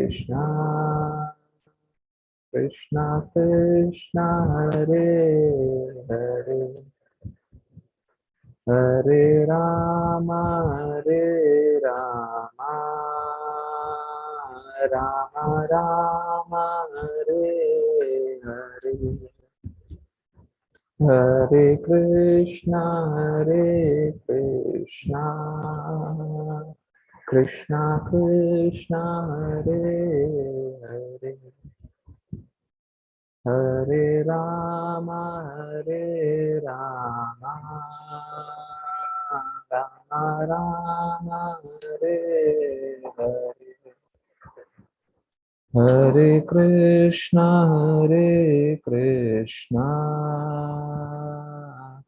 Krishna, Krishna Krishna, Hare Hare, Hare Rama, Hare Rama, Rama Rama, Hare Hare, Hare Krishna, Hare Krishna, Krishna Krishna, Hare Hare, Hare Rama, Hare Rama, Rama Rama, Hare Hare, Hare Krishna, Hare Krishna,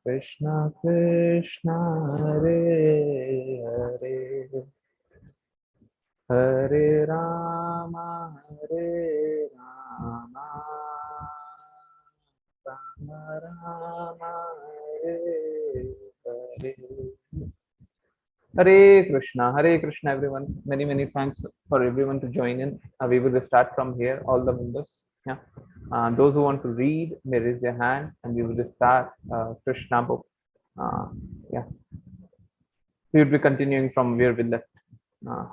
Krishna Krishna, Hare Hare, Hare Rama, Hare Rama, Rama Rama, Hare Hare. Hare Krishna, everyone. Many thanks for everyone to join in. We will start from here, all the members. Yeah. Those who want to read may raise their hand, and we will start Krishna book. Yeah. We will be continuing from where we left.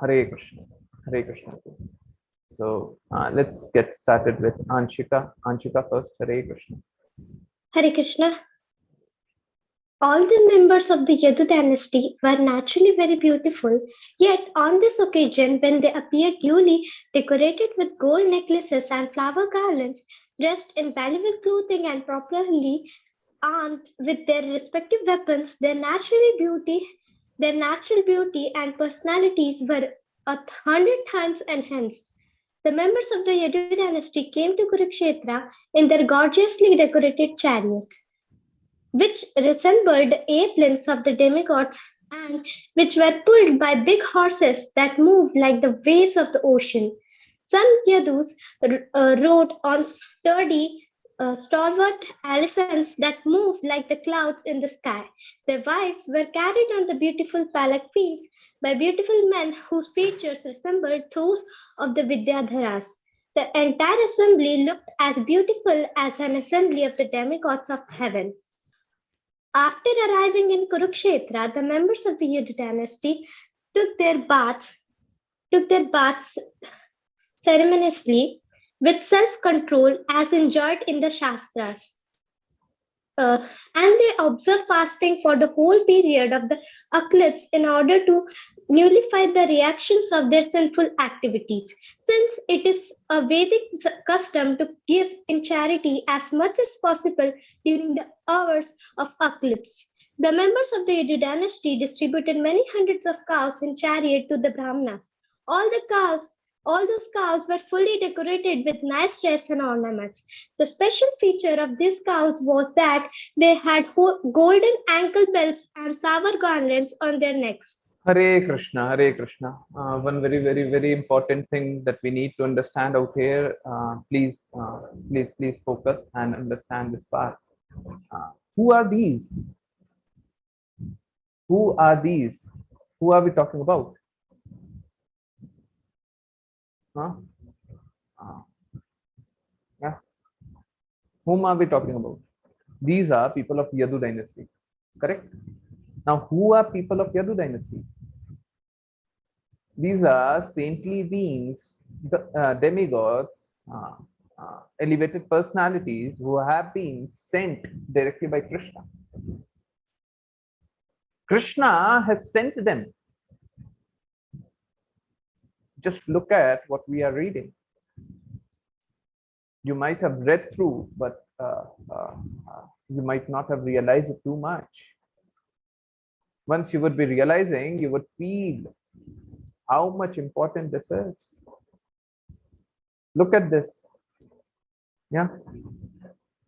Hare Krishna, Hare Krishna. So let's get started with Anshika. Anshika first. Hare Krishna. Hare Krishna. All the members of the Yadu dynasty were naturally very beautiful, yet on this occasion, when they appeared duly decorated with gold necklaces and flower garlands, dressed in valuable clothing and properly armed with their respective weapons, their natural beauty and personalities were 100 times enhanced. The members of the Yadu dynasty came to Kurukshetra in their gorgeously decorated chariots, which resembled airplanes of the demigods and which were pulled by big horses that moved like the waves of the ocean. Some Yadus rode on stalwart elephants that moved like the clouds in the sky. Their wives were carried on the beautiful palanquins by beautiful men whose features resembled those of the Vidyadharas. The entire assembly looked as beautiful as an assembly of the demigods of heaven. After arriving in Kurukshetra, the members of the Yadu dynasty took their baths ceremoniously with self-control as enjoined in the Shastras. And they observed fasting for the whole period of the eclipse in order to nullify the reactions of their sinful activities. Since it is a Vedic custom to give in charity as much as possible during the hours of eclipse, the members of the Yadu dynasty distributed many hundreds of cows in chariot to the Brahmanas. All those cows were fully decorated with nice dress and ornaments. The special feature of these cows was that they had golden ankle bells and flower garlands on their necks. Hare Krishna, Hare Krishna. One very important thing that we need to understand out here. Please focus and understand this part. Who are these? Who are these? Who are we talking about? Yeah. Whom are we talking about? These are people of Yadu dynasty. Correct? Now, who are people of Yadu dynasty? These are saintly beings, the demigods, elevated personalities who have been sent directly by Krishna. Krishna has sent them. Just look at what we are reading. You might have read through, but you might not have realized it too much. Once you would be realizing, you would feel how much important this is. Look at this. Yeah.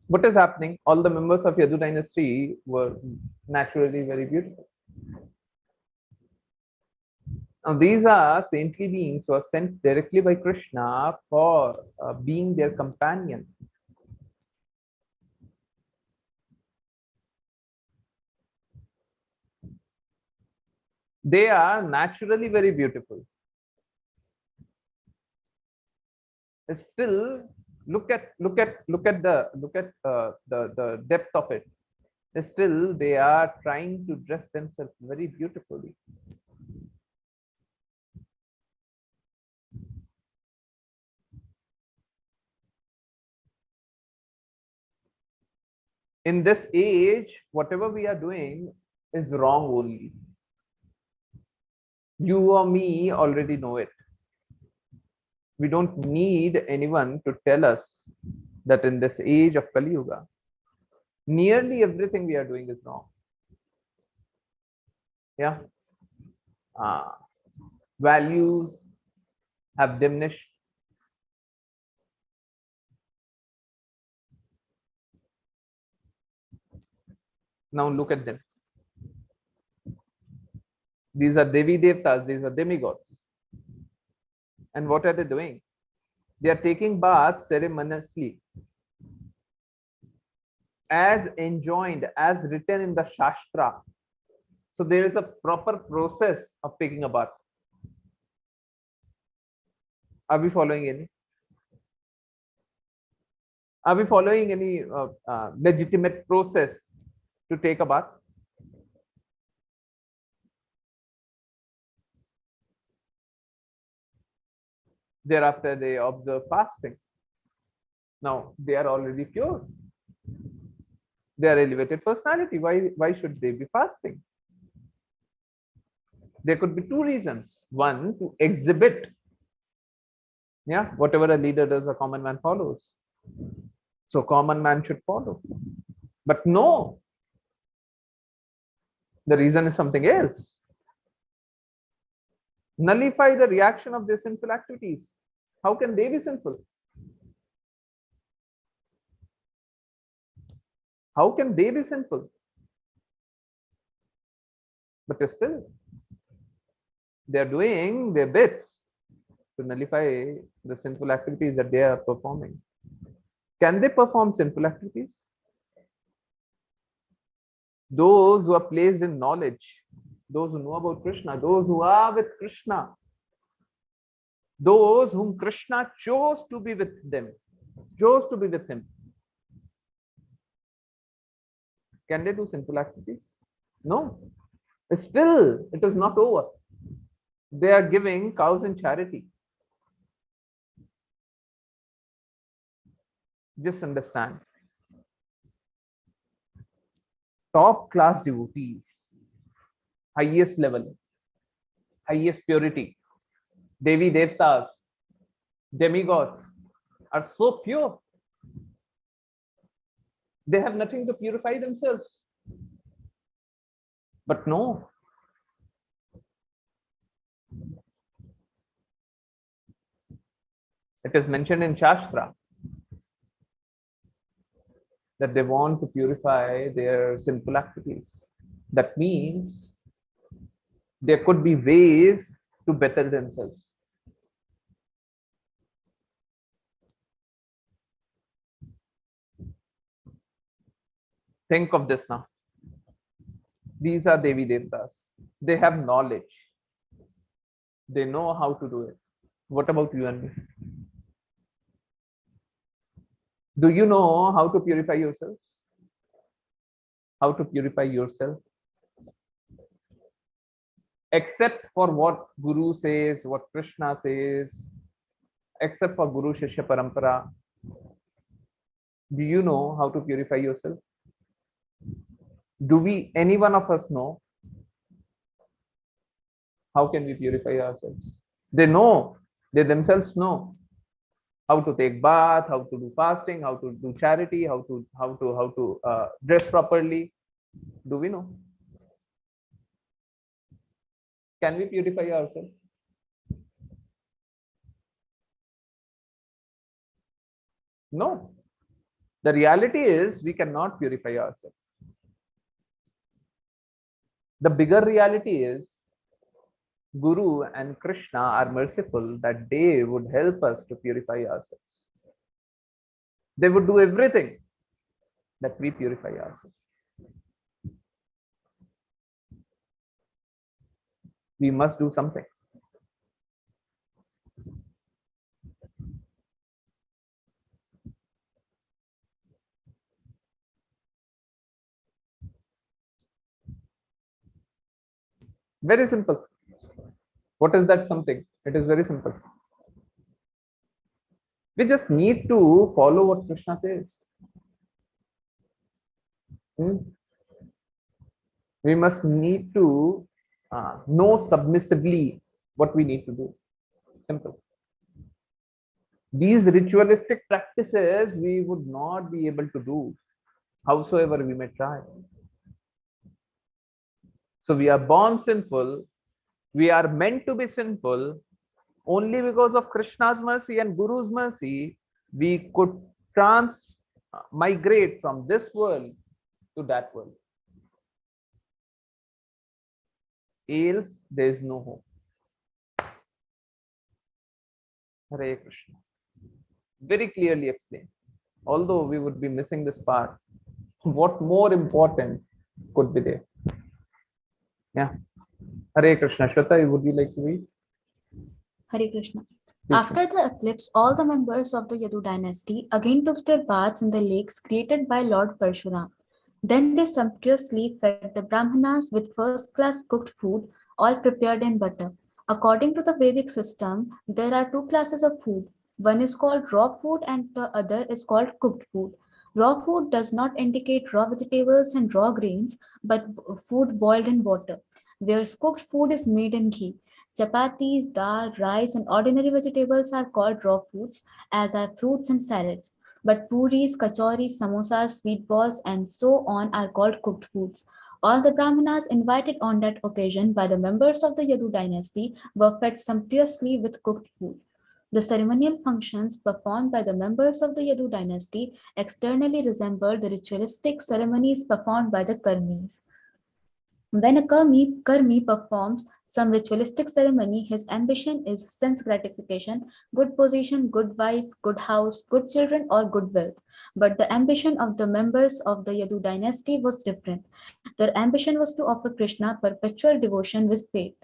What is happening? All the members of Yadu dynasty were naturally very beautiful. Now, these are saintly beings who are sent directly by Krishna for being their companion. They are naturally very beautiful. Still, look at the depth of it. Still, they are trying to dress themselves very beautifully. In this age, whatever we are doing is wrong only. You or me already know it. We don't need anyone to tell us that in this age of Kali Yuga, nearly everything we are doing is wrong. Yeah. Values have diminished. Now look at them. These are Devi Devtas, these are demigods. And what are they doing? They are taking baths ceremoniously, as enjoined, as written in the Shastra. So there is a proper process of taking a bath. Are we following any? Are we following any legitimate process to take a bath? Thereafter, they observe fasting. Now, they are already pure. They are elevated personality. Why should they be fasting? There could be two reasons. One, to exhibit, yeah, whatever a leader does, a common man follows. So common man should follow. But no, the reason is something else. Nullify the reaction of their sinful activities. How can they be sinful? How can they be sinful? But still, they are doing their bits to nullify the sinful activities that they are performing. Can they perform sinful activities? Those who are placed in knowledge, those who know about Krishna, those who are with Krishna, those whom Krishna chose to be with them, chose to be with him. Can they do sinful activities? No. Still, it is not over. They are giving cows in charity. Just understand. Top class devotees, highest level, highest purity, Devi Devtas, demigods are so pure. They have nothing to purify themselves. But no. It is mentioned in Shastra that they want to purify their sinful activities. That means there could be ways to better themselves. Think of this now. These are Devi Devtas. They have knowledge. They know how to do it. What about you and me? Do you know how to purify yourselves? How to purify yourself? Except for what Guru says, what Krishna says, except for Guru Shishya Parampara, do you know how to purify yourself? Do we, any one of us, know how can we purify ourselves? They know, they themselves know how to take bath, how to do fasting, how to do charity, how to dress properly. Do we know? Can we purify ourselves? No. The reality is we cannot purify ourselves. The bigger reality is Guru and Krishna are merciful that they would help us to purify ourselves. They would do everything that we purify ourselves. We must do something. Very simple. What is that something? It is very simple. We just need to follow what Krishna says. Hmm? We must need to know submissively what we need to do. Simple. These ritualistic practices we would not be able to do, howsoever we may try. So we are born sinful. We are meant to be sinful. Only because of Krishna's mercy and Guru's mercy, we could trans migrate from this world to that world. Else, there is no hope. Hare Krishna. Very clearly explained. Although we would be missing this part, what more important could be there? Yeah. Hare Krishna. Shweta, would you like to read? Hare Krishna. Please. After the eclipse, all the members of the Yadu dynasty again took their baths in the lakes created by Lord Parshuram. Then they sumptuously fed the Brahmanas with first-class cooked food, all prepared in butter. According to the Vedic system, there are two classes of food. One is called raw food and the other is called cooked food. Raw food does not indicate raw vegetables and raw grains, but food boiled in water, whereas cooked food is made in ghee. Chapatis, dal, rice, and ordinary vegetables are called raw foods, as are fruits and salads. But puris, kachoris, samosas, sweet balls, and so on are called cooked foods. All the Brahmanas invited on that occasion by the members of the Yadu dynasty were fed sumptuously with cooked food. The ceremonial functions performed by the members of the Yadu dynasty externally resembled the ritualistic ceremonies performed by the Karmis. When a Karmi performs some ritualistic ceremony, his ambition is sense gratification, good position, good wife, good house, good children, or good wealth. But the ambition of the members of the Yadu dynasty was different. Their ambition was to offer Krishna perpetual devotion with faith.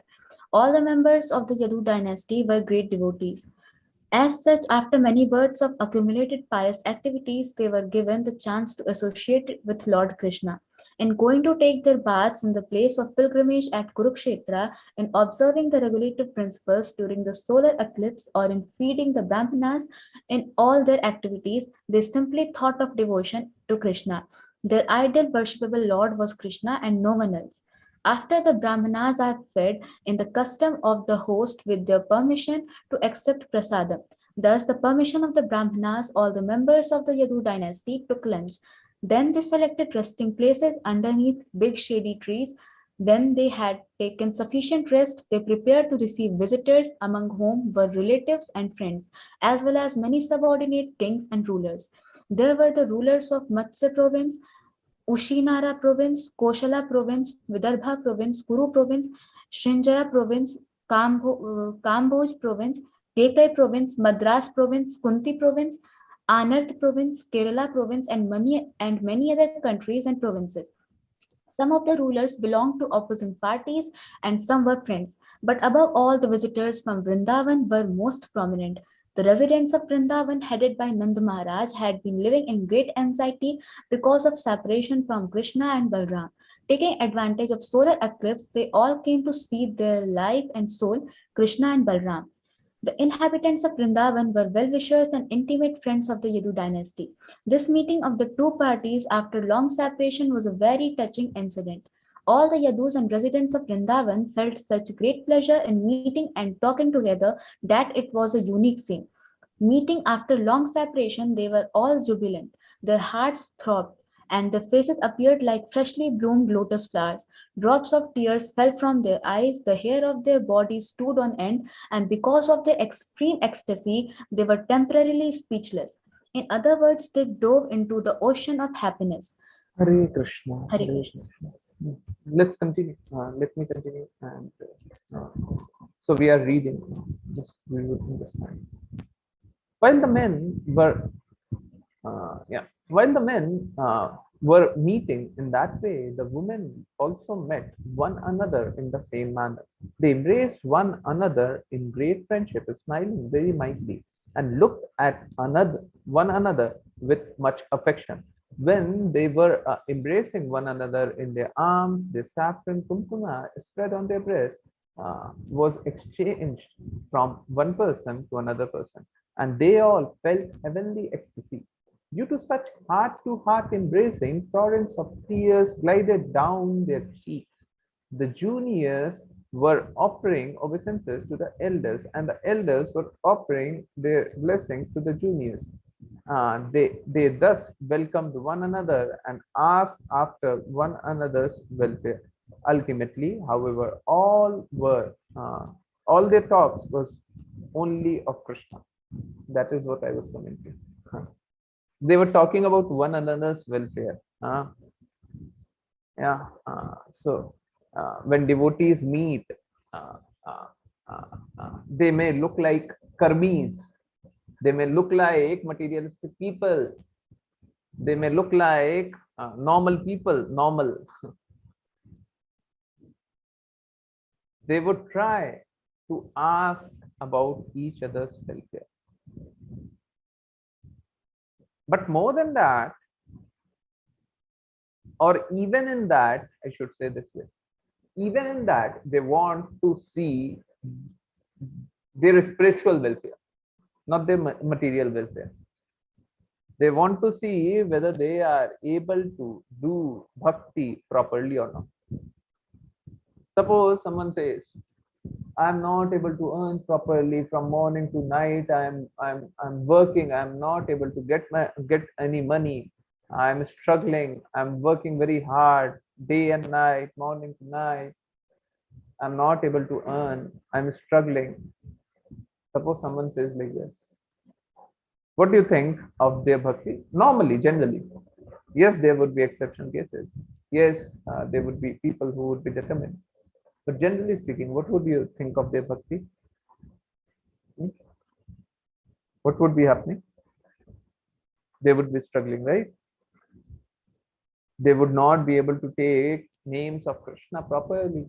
All the members of the Yadu dynasty were great devotees. As such, after many births of accumulated pious activities, they were given the chance to associate with Lord Krishna. In going to take their baths in the place of pilgrimage at Kurukshetra, in observing the regulative principles during the solar eclipse, or in feeding the Brahmanas, in all their activities, they simply thought of devotion to Krishna. Their ideal worshipable Lord was Krishna and no one else. After the Brahmanas are fed in the custom of the host with their permission to accept prasadam. Thus, the permission of the Brahmanas, all the members of the Yadu dynasty took lunch. Then they selected resting places underneath big shady trees. When they had taken sufficient rest, they prepared to receive visitors, among whom were relatives and friends, as well as many subordinate kings and rulers. There were the rulers of Matsya province, Ushinara province, Koshala province, Vidarbha province, Kuru province, Srinjaya province, Kamboj province, Kekai province, Madras province, Kunti province, Anarth province, Kerala province, and many other countries and provinces. Some of the rulers belonged to opposing parties and some were friends. But above all, the visitors from Vrindavan were most prominent. The residents of Vrindavan, headed by Nand Maharaj, had been living in great anxiety because of separation from Krishna and Balram. Taking advantage of solar eclipse, they all came to see their life and soul, Krishna and Balram. The inhabitants of Vrindavan were well-wishers and intimate friends of the Yadu dynasty. This meeting of the two parties after long separation was a very touching incident. All the Yadus and residents of Vrindavan felt such great pleasure in meeting and talking together that it was a unique scene. Meeting after long separation, they were all jubilant. Their hearts throbbed, and their faces appeared like freshly bloomed lotus flowers. Drops of tears fell from their eyes, the hair of their bodies stood on end, and because of their extreme ecstasy, they were temporarily speechless. In other words, they dove into the ocean of happiness. Hare Krishna. Hare Hare Krishna. Krishna. Let's continue. Let me continue. And uh, so we are reading. Just we would understand. While the men were, while the men were meeting in that way, the women also met one another in the same manner. They embraced one another in great friendship, smiling very mightily, and looked at one another with much affection. When they were embracing one another in their arms, the saffron kumkuma spread on their breast was exchanged from one person to another person, and they all felt heavenly ecstasy. Due to such heart-to-heart embracing, torrents of tears glided down their cheeks. The juniors were offering obeisances to the elders, and the elders were offering their blessings to the juniors. They thus welcomed one another and asked after one another's welfare. Ultimately, however, all their talks was only of Krishna. That is what I was coming to. They were talking about one another's welfare. Yeah. When devotees meet, uh, uh, they may look like karmis. They may look like materialistic people. They may look like normal people, normal. They would try to ask about each other's welfare. But more than that, or even in that, I should say this way, even in that, they want to see their spiritual welfare, not their material welfare. They want to see whether they are able to do bhakti properly or not. Suppose someone says, I'm not able to earn properly from morning to night. I'm working. I'm not able to get any money. I'm struggling. I'm working very hard day and night, morning to night. I'm not able to earn. I'm struggling. Suppose someone says like this. What do you think of their bhakti? Normally, generally, yes, there would be exception cases. Yes, there would be people who would be determined. But generally speaking, what would you think of their bhakti? Hmm? What would be happening? They would be struggling, right? They would not be able to take names of Krishna properly.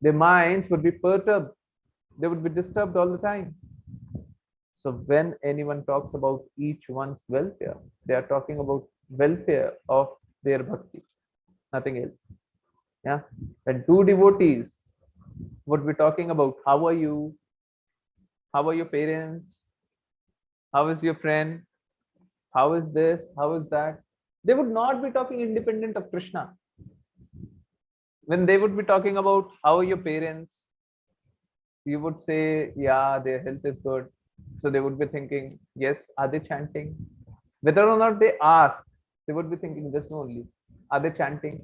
Their minds would be perturbed. They would be disturbed all the time. So when anyone talks about each one's welfare, they are talking about welfare of their bhakti, nothing else. Yeah. When two devotees would be talking about how are you, how are your parents, how is your friend, how is this, how is that, they would not be talking independent of Krishna. When they would be talking about how are your parents, you would say, yeah, their health is good. So they would be thinking, yes, are they chanting? Whether or not they ask, they would be thinking this only. Are they chanting?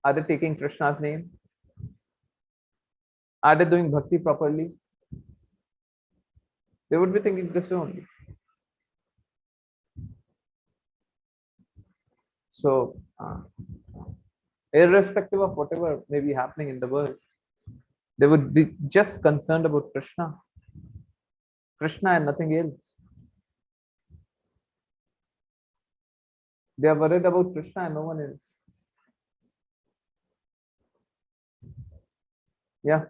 Are they taking Krishna's name? Are they doing bhakti properly? They would be thinking this only. So, irrespective of whatever may be happening in the world, they would be just concerned about Krishna. Krishna and nothing else. They are worried about Krishna and no one else. Yeah.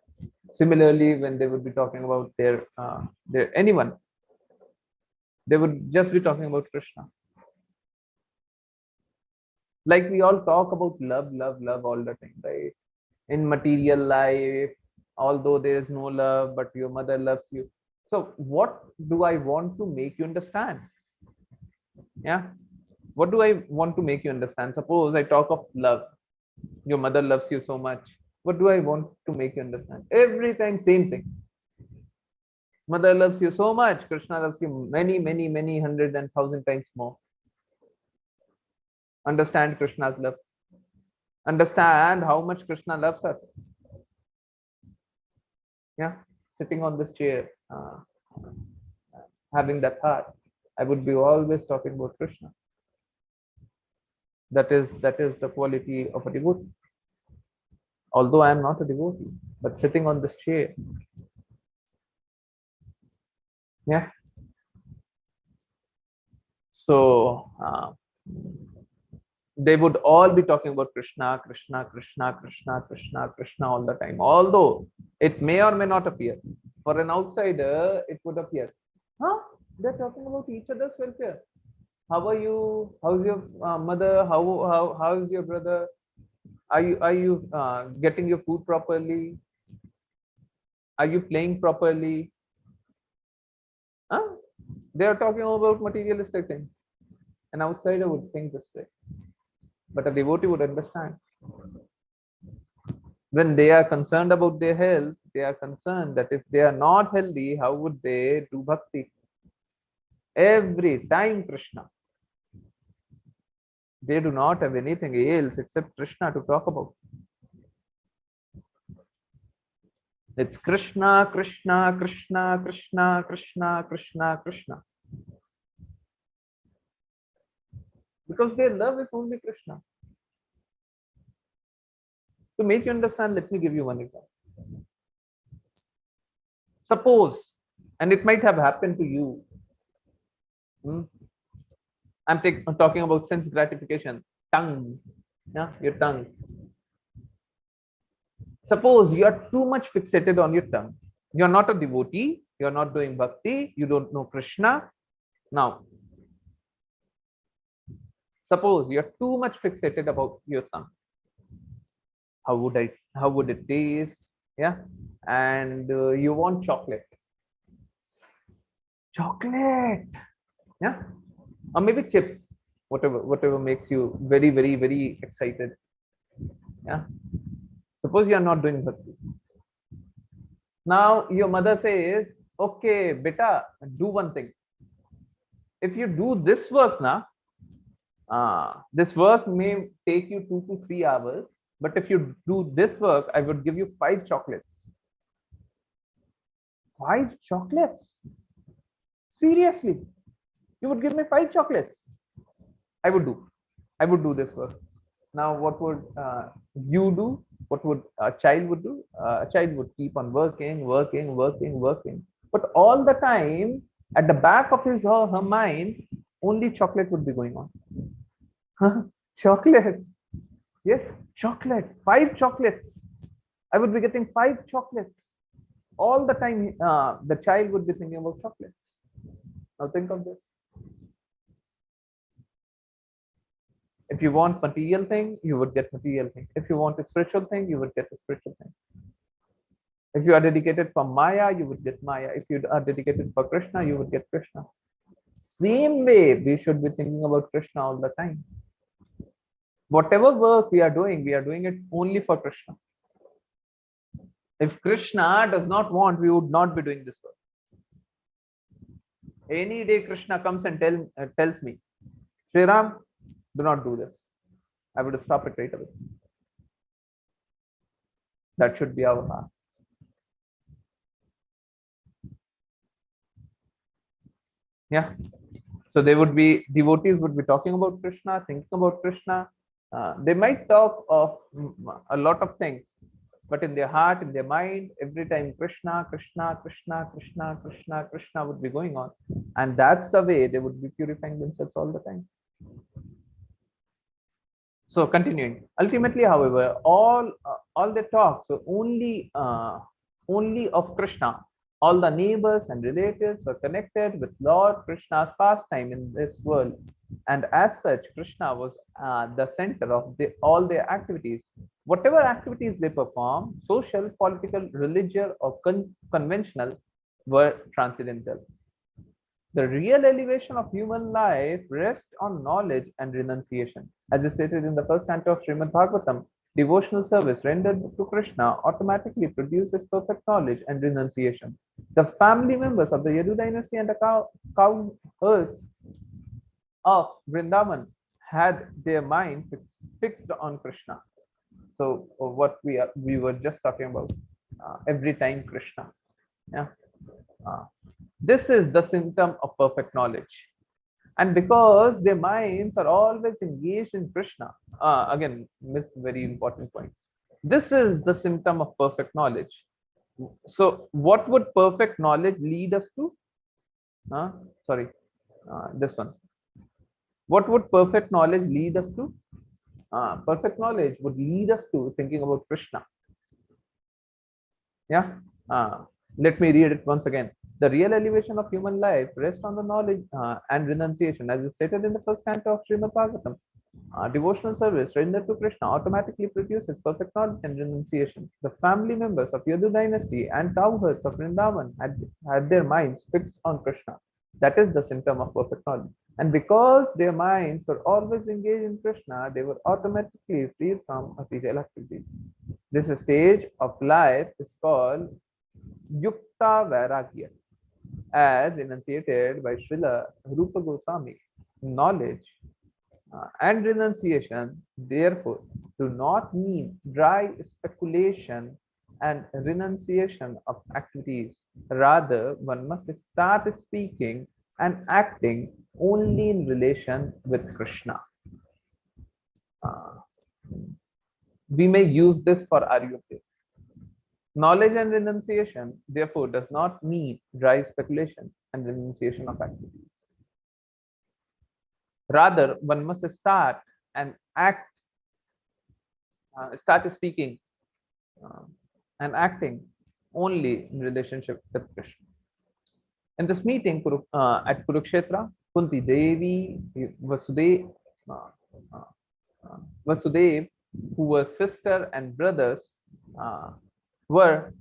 Similarly, when they would be talking about their anyone, they would just be talking about Krishna. Like we all talk about love, love, love all the time, right? In material life, although there is no love, but your mother loves you. So what do I want to make you understand? Yeah. What do I want to make you understand? Suppose I talk of love. Your mother loves you so much. What do I want to make you understand? Every time, same thing. Mother loves you so much. Krishna loves you many, many, many hundred and thousand times more. Understand Krishna's love. Understand how much Krishna loves us. Yeah. Sitting on this chair, having that heart, I would be always talking about Krishna. That is the quality of a devotee. Although I am not a devotee, but sitting on this chair, yeah. So they would all be talking about Krishna, Krishna, Krishna, Krishna, Krishna, Krishna all the time. Although it may or may not appear. For an outsider, it would appear. Huh? They're talking about each other's welfare. How are you? How's your mother? How's your brother? Are you getting your food properly? Are you playing properly? Huh? They are talking about materialistic things. An outsider would think this way, but a devotee would understand. When they are concerned about their health, they are concerned that if they are not healthy, how would they do bhakti? Every time Krishna. They do not have anything else except Krishna to talk about. It's Krishna, Krishna, Krishna, Krishna, Krishna, Krishna, Krishna. Because their love is only Krishna. To make you understand, let me give you one example. Suppose, and it might have happened to you. I'm talking about sense gratification. Tongue. Yeah, your tongue. Suppose you are too much fixated on your tongue. You're not a devotee. You're not doing bhakti. You don't know Krishna. Now, suppose you're too much fixated about your tongue. How would it taste? Yeah. And you want chocolate. Chocolate. Yeah. Or maybe chips. Whatever makes you very, very, very excited. Yeah. Suppose you are not doing bhakti. Now your mother says, okay, beta, do one thing. If you do this work now, this work may take you 2 to 3 hours, but if you do this work, I would give you 5 chocolates. 5 chocolates? Seriously? You would give me 5 chocolates? I would do this work. Now, what would you do? What would a child would do? A child would keep on working, but all the time, at the back of his or her mind, only chocolate would be going on. Chocolate. Yes, chocolate. 5 chocolates. I would be getting 5 chocolates. All the time, the child would be thinking about chocolates. Now think of this. If you want material thing, you would get material thing. If you want a spiritual thing, you would get a spiritual thing. If you are dedicated for Maya, you would get Maya. If you are dedicated for Krishna, you would get Krishna. Same way, we should be thinking about Krishna all the time. Whatever work we are doing it only for Krishna. If Krishna does not want, we would not be doing this work. Any day Krishna comes and tells me, Sri Ram, do not do this, I would stop it right away. That should be our heart. Yeah. So they would be, devotees would be talking about Krishna, thinking about Krishna. They might talk of a lot of things, but in their heart, in their mind, every time Krishna, Krishna, Krishna, Krishna, Krishna, Krishna would be going on. And that's the way they would be purifying themselves all the time. So continuing, ultimately, however, all their talks were only of Krishna. All the neighbors and relatives were connected with Lord Krishna's pastime in this world, and as such, Krishna was the center of all their activities. Whatever activities they perform, social, political, religious, or conventional, were transcendental. The real elevation of human life rests on knowledge and renunciation. As is stated in the first canto of Srimad Bhagavatam, devotional service rendered to Krishna automatically produces perfect knowledge and renunciation. The family members of the Yadu dynasty and the cowherds of Vrindavan had their mind fixed on Krishna. So what we were just talking about, every time Krishna. Yeah. This is the symptom of perfect knowledge. And because their minds are always engaged in Krishna, again, missed very important point. This is the symptom of perfect knowledge. So, what would perfect knowledge lead us to? This one. What would perfect knowledge lead us to? Perfect knowledge would lead us to thinking about Krishna. Yeah. Let me read it once again. The real elevation of human life rests on the knowledge and renunciation, as is stated in the first canto of Srimad Bhagavatam. Devotional service rendered to Krishna automatically produces perfect knowledge and renunciation. The family members of Yadu dynasty and cowherds of Vrindavan had their minds fixed on Krishna. That is the symptom of perfect knowledge. And because their minds were always engaged in Krishna, they were automatically free from material activities. This stage of life is called Yukta Vairagya, as enunciated by Srila Rupa Goswami. Knowledge and renunciation, therefore, do not mean dry speculation and renunciation of activities. Rather, one must start speaking and acting only in relation with Krishna. Uh, we may use this for Aryabhya. Knowledge and renunciation, therefore, does not mean dry speculation and renunciation of activities. Rather, one must start and act, start speaking and acting only in relationship with Krishna. In this meeting at Kurukshetra, Kunti Devi, uh, uh, Vasudev, who were sister and brothers, uh, were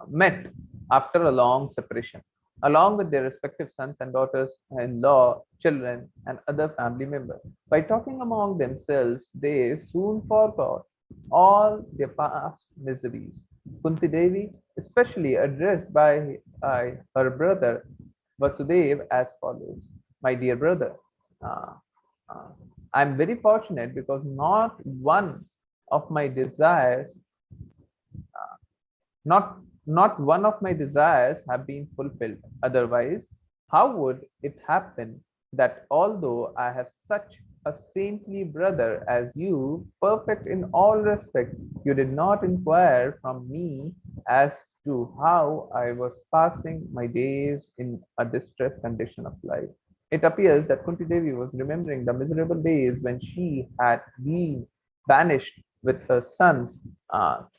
met after a long separation, along with their respective sons and daughters-in-law, children, and other family members. By talking among themselves, they soon forgot all their past miseries. Kunti Devi, especially addressed by her brother Vasudev as follows: My dear brother, uh, uh, I'm very fortunate because not one of my desires, not not one of my desires have been fulfilled. Otherwise, how would it happen that although I have such a saintly brother as you, perfect in all respect, you did not inquire from me as to how I was passing my days in a distressed condition of life. It appears that Kunti Devi was remembering the miserable days when she had been banished with her sons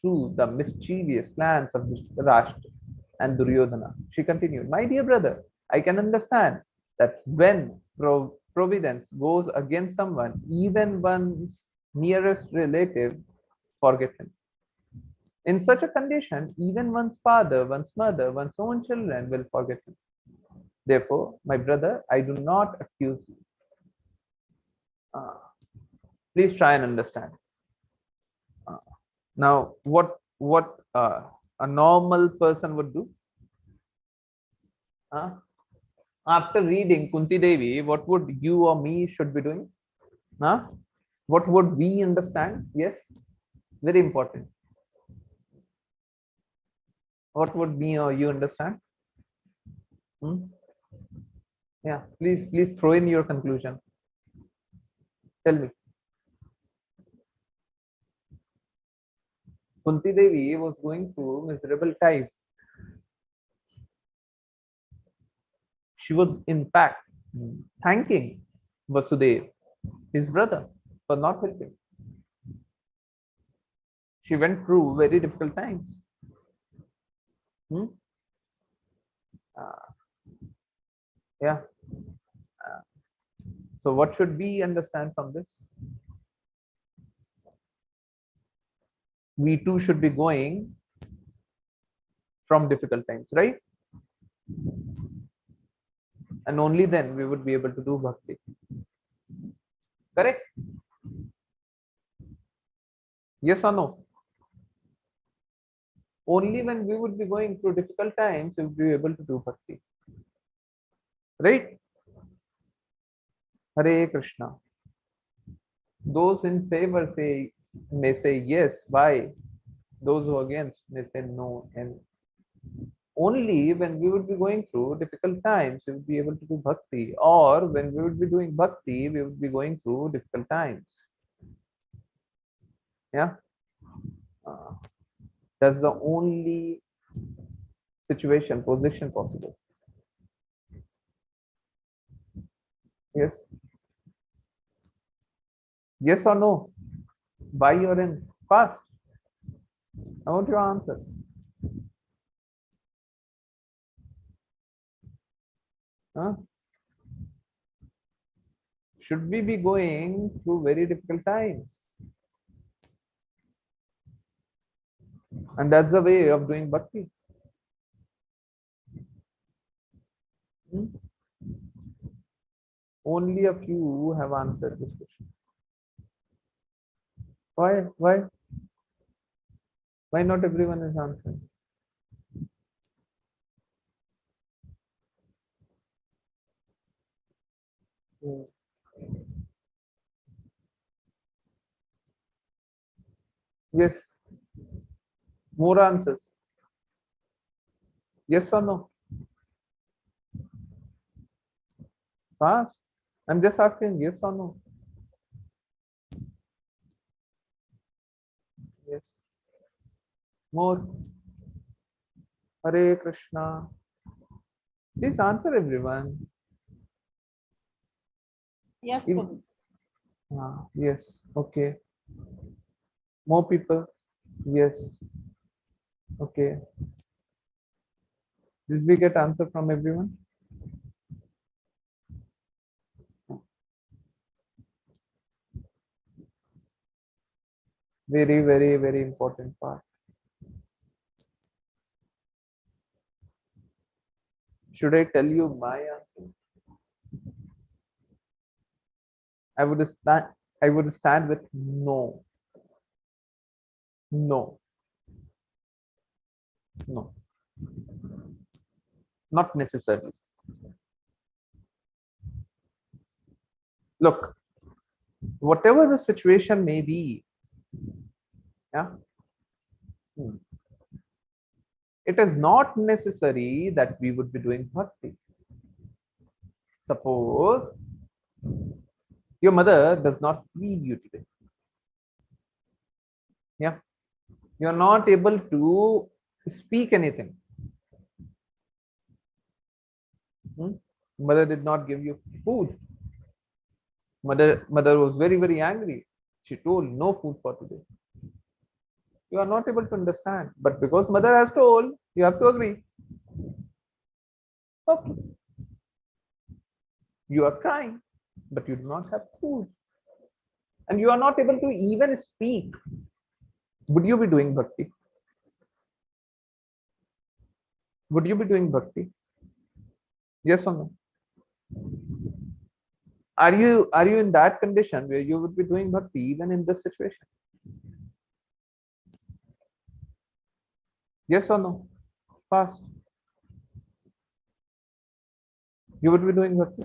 through the mischievous plans of Rashtra and Duryodhana. She continued, My dear brother, I can understand that when providence goes against someone, even one's nearest relative forget him. In such a condition, even one's father, one's mother, one's own children will forget him. Therefore, my brother, I do not accuse you. Uh, please try and understand. Now, what a normal person would do? After reading Kunti Devi, what would you or me should be doing? What would we understand? Yes, very important. What would me or you understand? Yeah, please throw in your conclusion. Tell me. Kunti Devi was going through miserable times. She was in fact thanking Vasudev, his brother, for not helping. She went through very difficult times. Yeah. So what should we understand from this? We too should be going from difficult times, right? And only then we would be able to do bhakti. Correct? Yes or no? Only when we would be going through difficult times, we would be able to do bhakti. Right? Hare Krishna. Those in favor may say yes. Why? Those who are against may say no. And only when we would be going through difficult times, we would be able to do bhakti. Or when we would be doing bhakti, we would be going through difficult times. Yeah. That's the only position possible. Yes. Yes or no? Why you're in? Fast. I want your answers. Huh? Should we be going through very difficult times? And that's the way of doing bhakti. Hmm? Only a few have answered this question. Why? Why? Why not everyone is answering? Hmm. Yes. More answers. Yes or no? Fast. I'm just asking yes or no. Yes. More. Hare Krishna. Please answer everyone. Yes, If- Prabhu. yes. Okay. More people. Yes. Okay. Did we get answer from everyone? Very, very, very important part. Should I tell you my answer? I would stand. I would stand with no. No. No. Not necessarily. Look, whatever the situation may be, yeah, it is not necessary that we would be doing bhakti. Suppose your mother does not feed you today. Yeah, you're not able to speak anything. Hmm? Mother did not give you food. Mother was very, very angry. She told no food for today. You are not able to understand. But because mother has told, you have to agree. Okay. You are crying, but you do not have food. And you are not able to even speak. Would you be doing bhakti? Would you be doing bhakti? Yes or no? Are you in that condition where you would be doing bhakti even in this situation? Yes or no? Fast. You would be doing bhakti.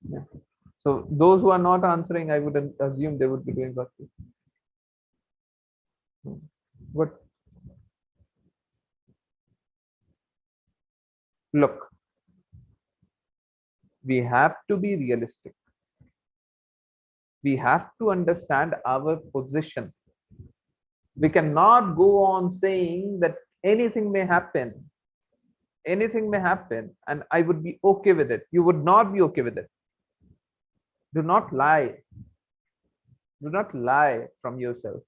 Yeah. So those who are not answering, I would assume they would be doing bhakti. But look, we have to be realistic. We have to understand our position. We cannot go on saying that anything may happen. Anything may happen, and I would be okay with it. You would not be okay with it. Do not lie. Do not lie from yourself.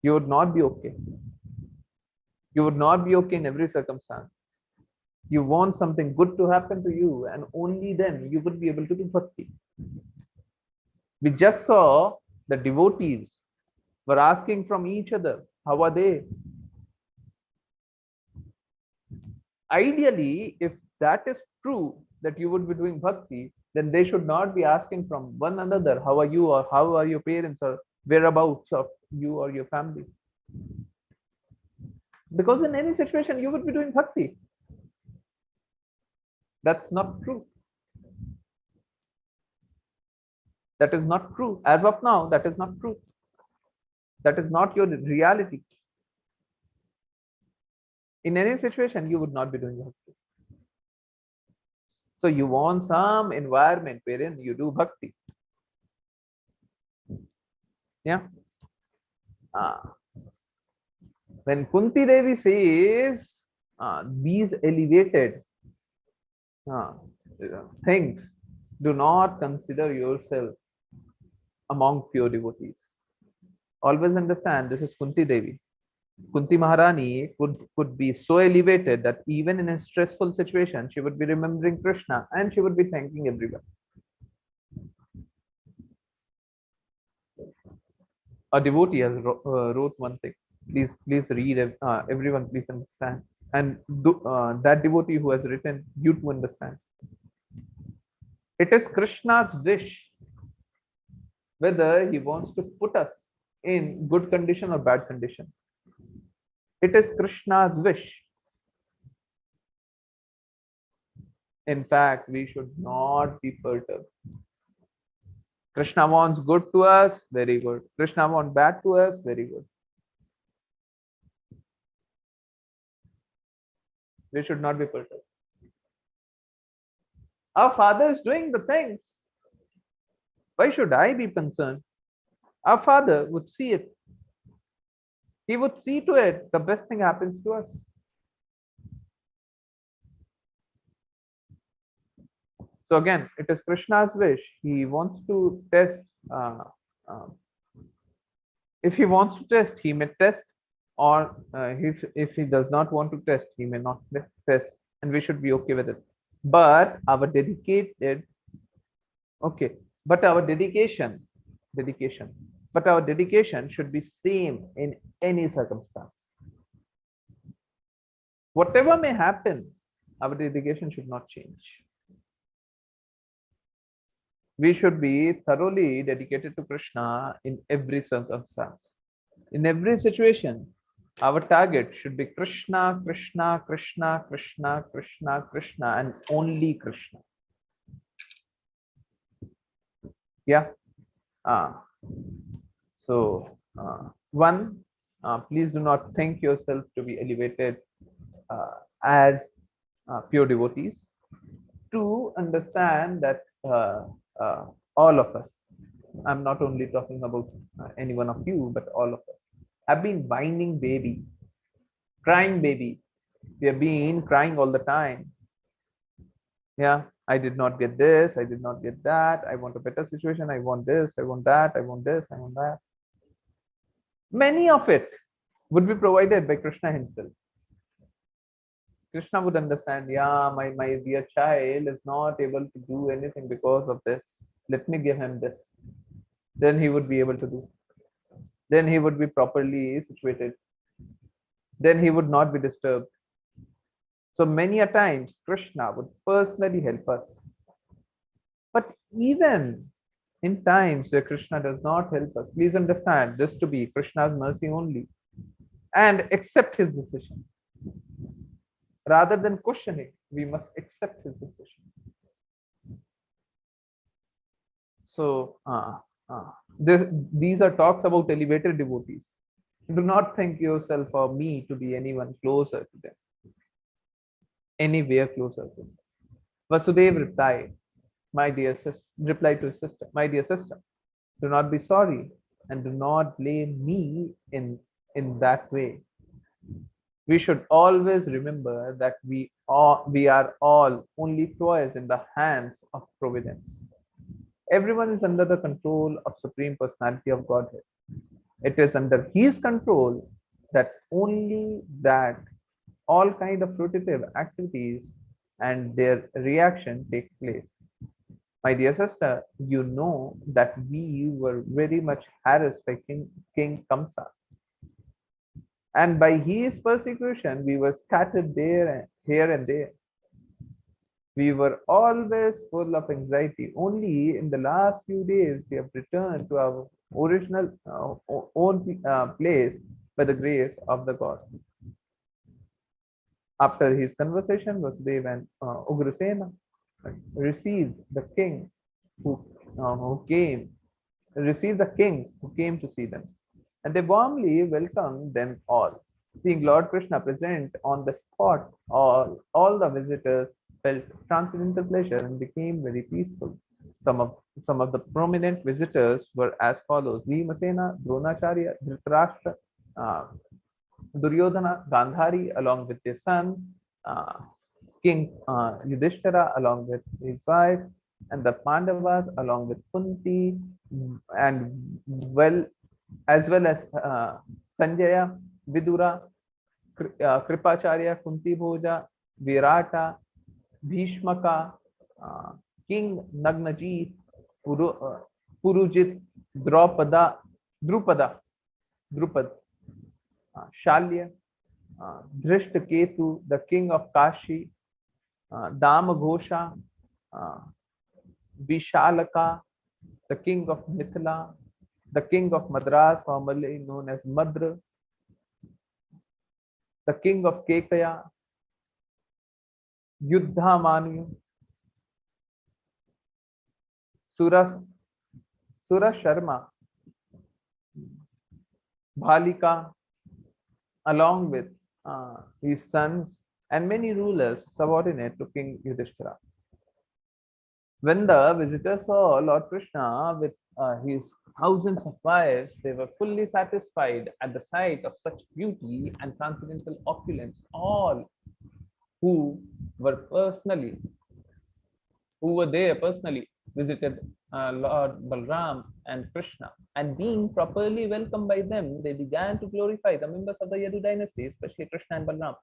You would not be okay. You would not be okay in every circumstance. You want something good to happen to you, and only then you would be able to do bhakti. We just saw the devotees were asking from each other, how are they? Ideally, if that is true that you would be doing bhakti, then they should not be asking from one another, how are you, or how are your parents, or whereabouts of you or your family. Because in any situation, you would be doing bhakti. That's not true. That is not true. As of now, that is not true. That is not your reality. In any situation, you would not be doing bhakti. So you want some environment wherein you do bhakti. Yeah. When Kunti Devi says these elevated uh, things, do not consider yourself among pure devotees. Always understand this is Kunti Devi. Kunti Maharani could be so elevated that even in a stressful situation, she would be remembering Krishna and she would be thanking everyone. A devotee has wrote one thing. Please read. Everyone, please understand. And that devotee who has written, you to understand. It is Krishna's wish whether he wants to put us in good condition or bad condition. It is Krishna's wish. In fact, we should not be perturbed. Krishna wants good to us, very good. Krishna wants bad to us, very good. We should not be perturbed. Our Father is doing the things. Why should I be concerned? Our Father would see it. He would see to it the best thing happens to us. So again, it is Krishna's wish. He wants to test. Uh, if he wants to test, he may test, or if he does not want to test, he may not test, and we should be okay with it. But our dedicated, okay, but our dedication, but our dedication should be same in any circumstance. Whatever may happen, our dedication should not change. We should be thoroughly dedicated to Krishna in every circumstance. In every situation, our target should be Krishna, Krishna, Krishna, Krishna, Krishna, Krishna, and only Krishna. Yeah. One, please do not think yourself to be elevated as pure devotees. To understand that all of us, I'm not only talking about any one of you, but all of us have been whining baby, crying baby. We have been crying all the time. Yeah, I did not get this, I did not get that, I want a better situation, I want this, I want that, I want this, I want that. Many of it would be provided by Krishna himself. Krishna would understand, yeah, my dear child is not able to do anything because of this. Let me give him this. Then he would be able to do. Then he would be properly situated. Then he would not be disturbed. So many a times, Krishna would personally help us. But even in times where Krishna does not help us, please understand this to be Krishna's mercy only and accept his decision. Rather than questioning, we must accept his decision. So, these are talks about elevated devotees. Do not think yourself or me to be anyone closer to them, anywhere closer to them. Vasudev replied, my dear sister, replied to his sister, my dear sister, do not be sorry and do not blame me in that way. We should always remember that we are all only toys in the hands of providence. Everyone is under the control of Supreme Personality of Godhead. It is under his control that only that all kind of fruitive activities and their reaction take place. My dear sister, you know that we were very much harassed by King Kamsa. And by his persecution, we were scattered here and there. We were always full of anxiety. Only in the last few days, we have returned to our original own place by the grace of the God. After his conversation, Vasudev and Ugrasena received the king received the kings who came to see them, and they warmly welcomed them all. Seeing Lord Krishna present on the spot, all the visitors felt transcendental pleasure and became very peaceful. Some of the prominent visitors were as follows: Bhimasena, Dronacharya, Dhritarashtra, uh, Duryodhana, Gandhari, along with their sons, uh, King Yudhishthira, along with his wife, and the Pandavas, along with Kunti, and well as Sanjaya, Vidura, Kripacharya, Kunti Bhoja, Virata, Bhishmaka, King Nagnajit, Purujit, Drupada, Drupad, Shalya, Drishtaketu, the king of Kashi, Damaghosha, uh, Vishalaka, the king of Mithila, the king of Madras, formerly known as Madra, the king of Kekaya, Yuddhamanu, Sura, Sura Sharma, Bhalika, along with his sons and many rulers subordinate to King Yudhishthira. When the visitors saw Lord Krishna with his thousands of wives, they were fully satisfied at the sight of such beauty and transcendental opulence. All who were there personally visited Lord Balram and Krishna, and being properly welcomed by them, they began to glorify the members of the Yadu dynasty, especially Krishna and Balram.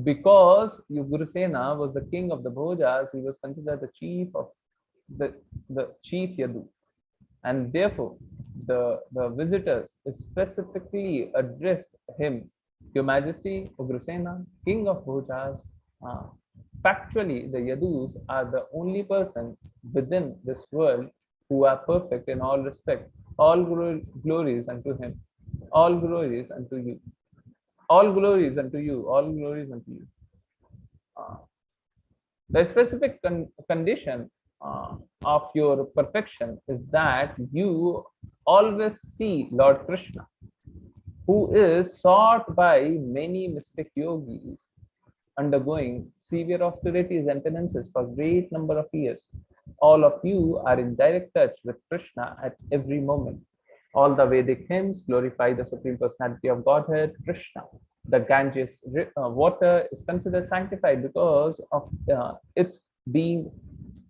Because Gurusena was the king of the Bhojas, he was considered the chief of the chief Yadu, and therefore the visitors specifically addressed him, Your Majesty, Ugrasena, king of Bhojas. Factually, the Yadus are the only person within this world who are perfect in all respect. All glories unto him. All glories unto you. All glories unto you. All glories unto you. The specific condition of your perfection is that you always see Lord Krishna, who is sought by many mystic yogis, undergoing severe austerities and penances for a great number of years. All of you are in direct touch with Krishna at every moment. All the Vedic hymns glorify the Supreme Personality of Godhead, Krishna. The Ganges water is considered sanctified because of its being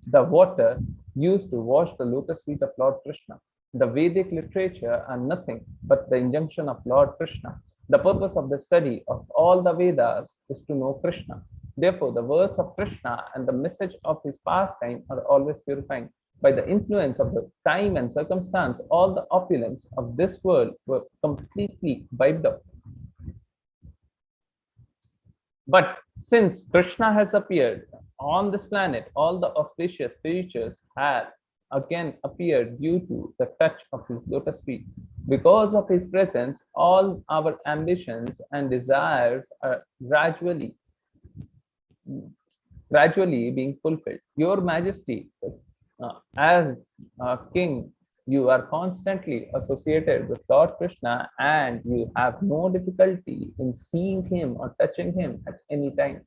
the water used to wash the lotus feet of Lord Krishna. The Vedic literature are nothing but the injunction of Lord Krishna. The purpose of the study of all the Vedas is to know Krishna. Therefore, the words of Krishna and the message of his pastime are always purifying. By the influence of the time and circumstance, all the opulence of this world were completely wiped out. But since Krishna has appeared on this planet, all the auspicious creatures have again appeared due to the touch of his lotus feet. Because of his presence, all our ambitions and desires are gradually being fulfilled. Your Majesty, as king, you are constantly associated with Lord Krishna, and you have no difficulty in seeing him or touching him at any time.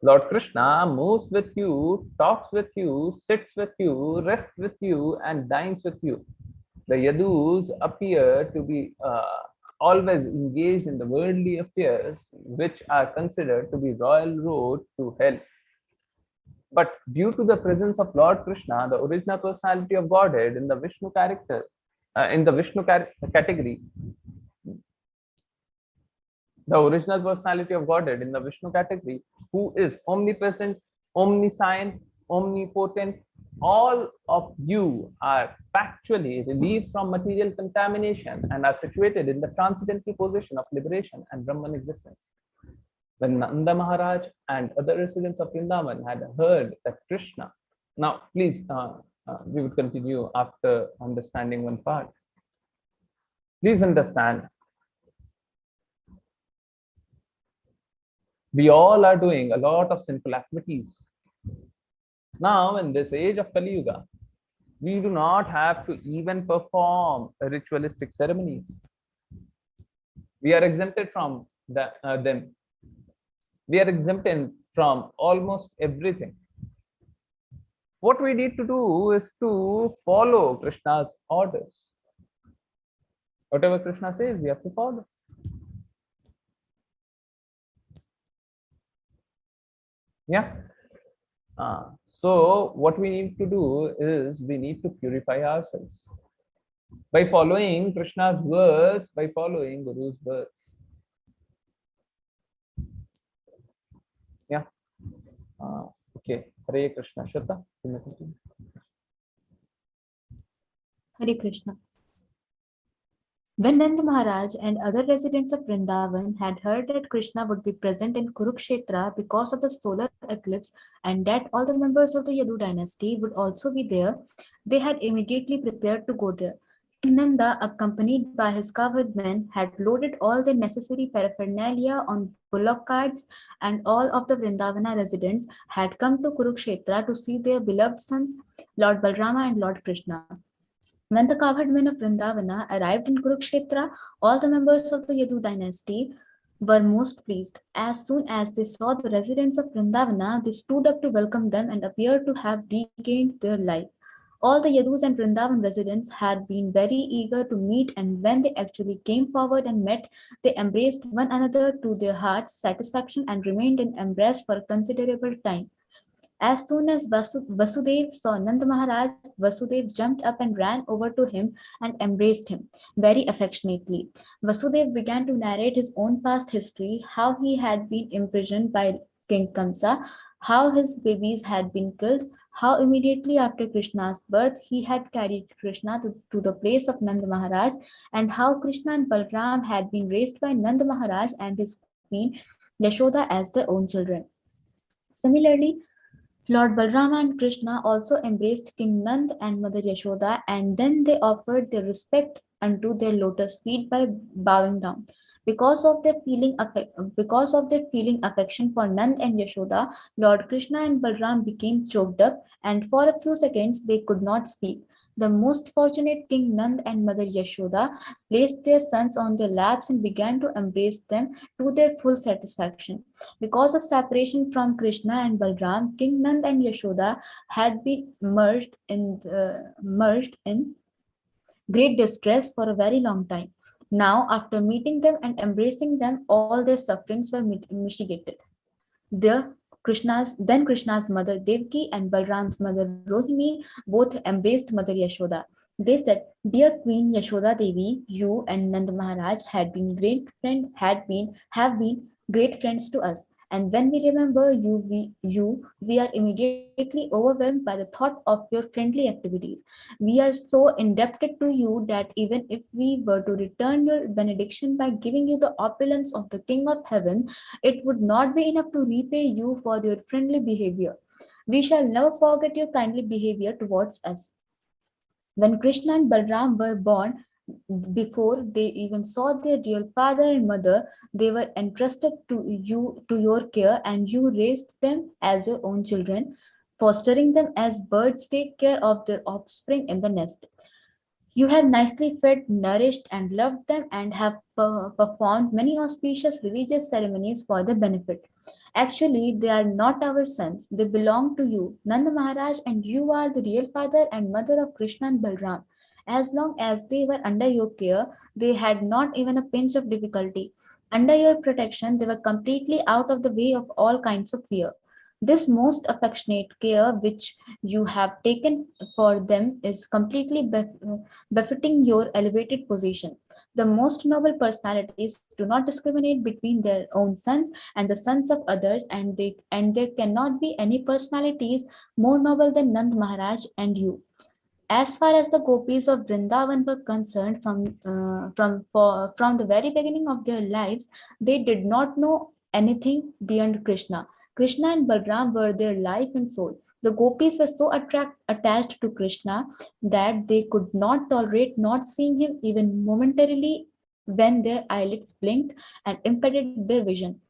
Lord Krishna moves with you, talks with you, sits with you, rests with you, and dines with you. The Yadus appear to be always engaged in the worldly affairs, which are considered to be royal road to hell. But due to the presence of Lord Krishna, the original personality of Godhead in the Vishnu character, in the Vishnu category, the original personality of Godhead in the Vishnu category, who is omnipresent, omniscient, omnipotent, all of you are factually relieved from material contamination and are situated in the transcendental position of liberation and Brahman existence. When Nanda Maharaj and other residents of Vrindavan had heard that Krishna, now please, we would continue after understanding one part. Please understand, we all are doing a lot of sinful activities. Now, in this age of Kali Yuga, we do not have to even perform ritualistic ceremonies. We are exempted from them. We are exempted from almost everything. What we need to do is to follow Krishna's orders. Whatever Krishna says, we have to follow. Yeah. So what we need to do is we need to purify ourselves by following Krishna's words, by following Guru's words. Yeah. Okay. Hare Krishna. Shraddha, you may continue. Hare Krishna. When Nanda Maharaj and other residents of Vrindavan had heard that Krishna would be present in Kurukshetra because of the solar eclipse and that all the members of the Yadu dynasty would also be there, they had immediately prepared to go there. King Nanda, accompanied by his covered men, had loaded all the necessary paraphernalia on bullock carts, and all of the Vrindavana residents had come to Kurukshetra to see their beloved sons, Lord Balrama and Lord Krishna. When the cowherd men of Vrindavana arrived in Kurukshetra, all the members of the Yadu dynasty were most pleased. As soon as they saw the residents of Vrindavana, they stood up to welcome them and appeared to have regained their life. All the Yadus and Vrindavan residents had been very eager to meet, and when they actually came forward and met, they embraced one another to their hearts' satisfaction and remained in embrace for a considerable time. As soon as Vasudev saw Nanda Maharaj, Vasudev jumped up and ran over to him and embraced him very affectionately. Vasudev began to narrate his own past history, how he had been imprisoned by King Kamsa, how his babies had been killed, how immediately after Krishna's birth he had carried Krishna to the place of Nanda Maharaj, and how Krishna and Balram had been raised by Nanda Maharaj and his queen Yashoda as their own children. Similarly, Lord Balrama and Krishna also embraced King Nand and Mother Yashoda, and then they offered their respect unto their lotus feet by bowing down. Because of their feeling affection for Nand and Yashoda, Lord Krishna and Balram became choked up, and for a few seconds they could not speak. The most fortunate King Nand and Mother Yashoda placed their sons on their laps and began to embrace them to their full satisfaction. Because of separation from Krishna and Balram, King Nand and Yashoda had been merged in great distress for a very long time. Now, after meeting them and embracing them, all their sufferings were mitigated. Then Krishna's mother Devki and Balram's mother Rohini both embraced Mother Yashoda. They said, "Dear Queen Yashoda Devi, you and Nand Maharaj have been great friends to us. And when we remember we are immediately overwhelmed by the thought of your friendly activities. We are so indebted to you that even if we were to return your benediction by giving you the opulence of the King of Heaven, it would not be enough to repay you for your friendly behavior. We shall never forget your kindly behavior towards us." When Krishna and Balram were born, before they even saw their real father and mother, they were entrusted to your care, and you raised them as your own children, fostering them as birds take care of their offspring in the nest. You have nicely fed, nourished, and loved them, and have performed many auspicious religious ceremonies for their benefit. Actually, they are not our sons, they belong to you, Nanda Maharaj, and you are the real father and mother of Krishna and Balram. As long as they were under your care, they had not even a pinch of difficulty. Under your protection, they were completely out of the way of all kinds of fear. This most affectionate care which you have taken for them is completely befitting your elevated position. The most noble personalities do not discriminate between their own sons and the sons of others, and there cannot be any personalities more noble than Nand Maharaj and you. As far as the gopis of Vrindavan were concerned, from the very beginning of their lives, they did not know anything beyond Krishna. Krishna and Balram were their life and soul. The gopis were so attached to Krishna that they could not tolerate not seeing him even momentarily when their eyelids blinked and impeded their vision.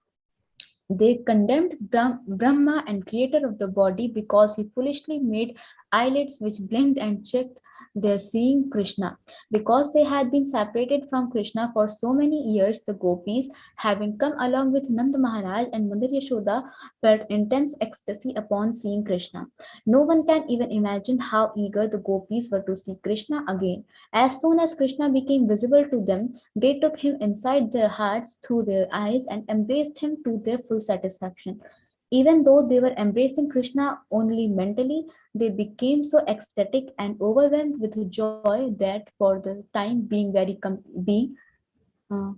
They condemned Brahma and creator of the body because he foolishly made eyelids which blinked and checked their seeing Krishna. Because they had been separated from Krishna for so many years, the gopis, having come along with Nanda Maharaj and Mother Yashoda, felt intense ecstasy upon seeing Krishna. No one can even imagine how eager the gopis were to see Krishna again. As soon as Krishna became visible to them, they took him inside their hearts through their eyes and embraced him to their full satisfaction. Even though they were embracing Krishna only mentally, they became so ecstatic and overwhelmed with joy that for the time being uh,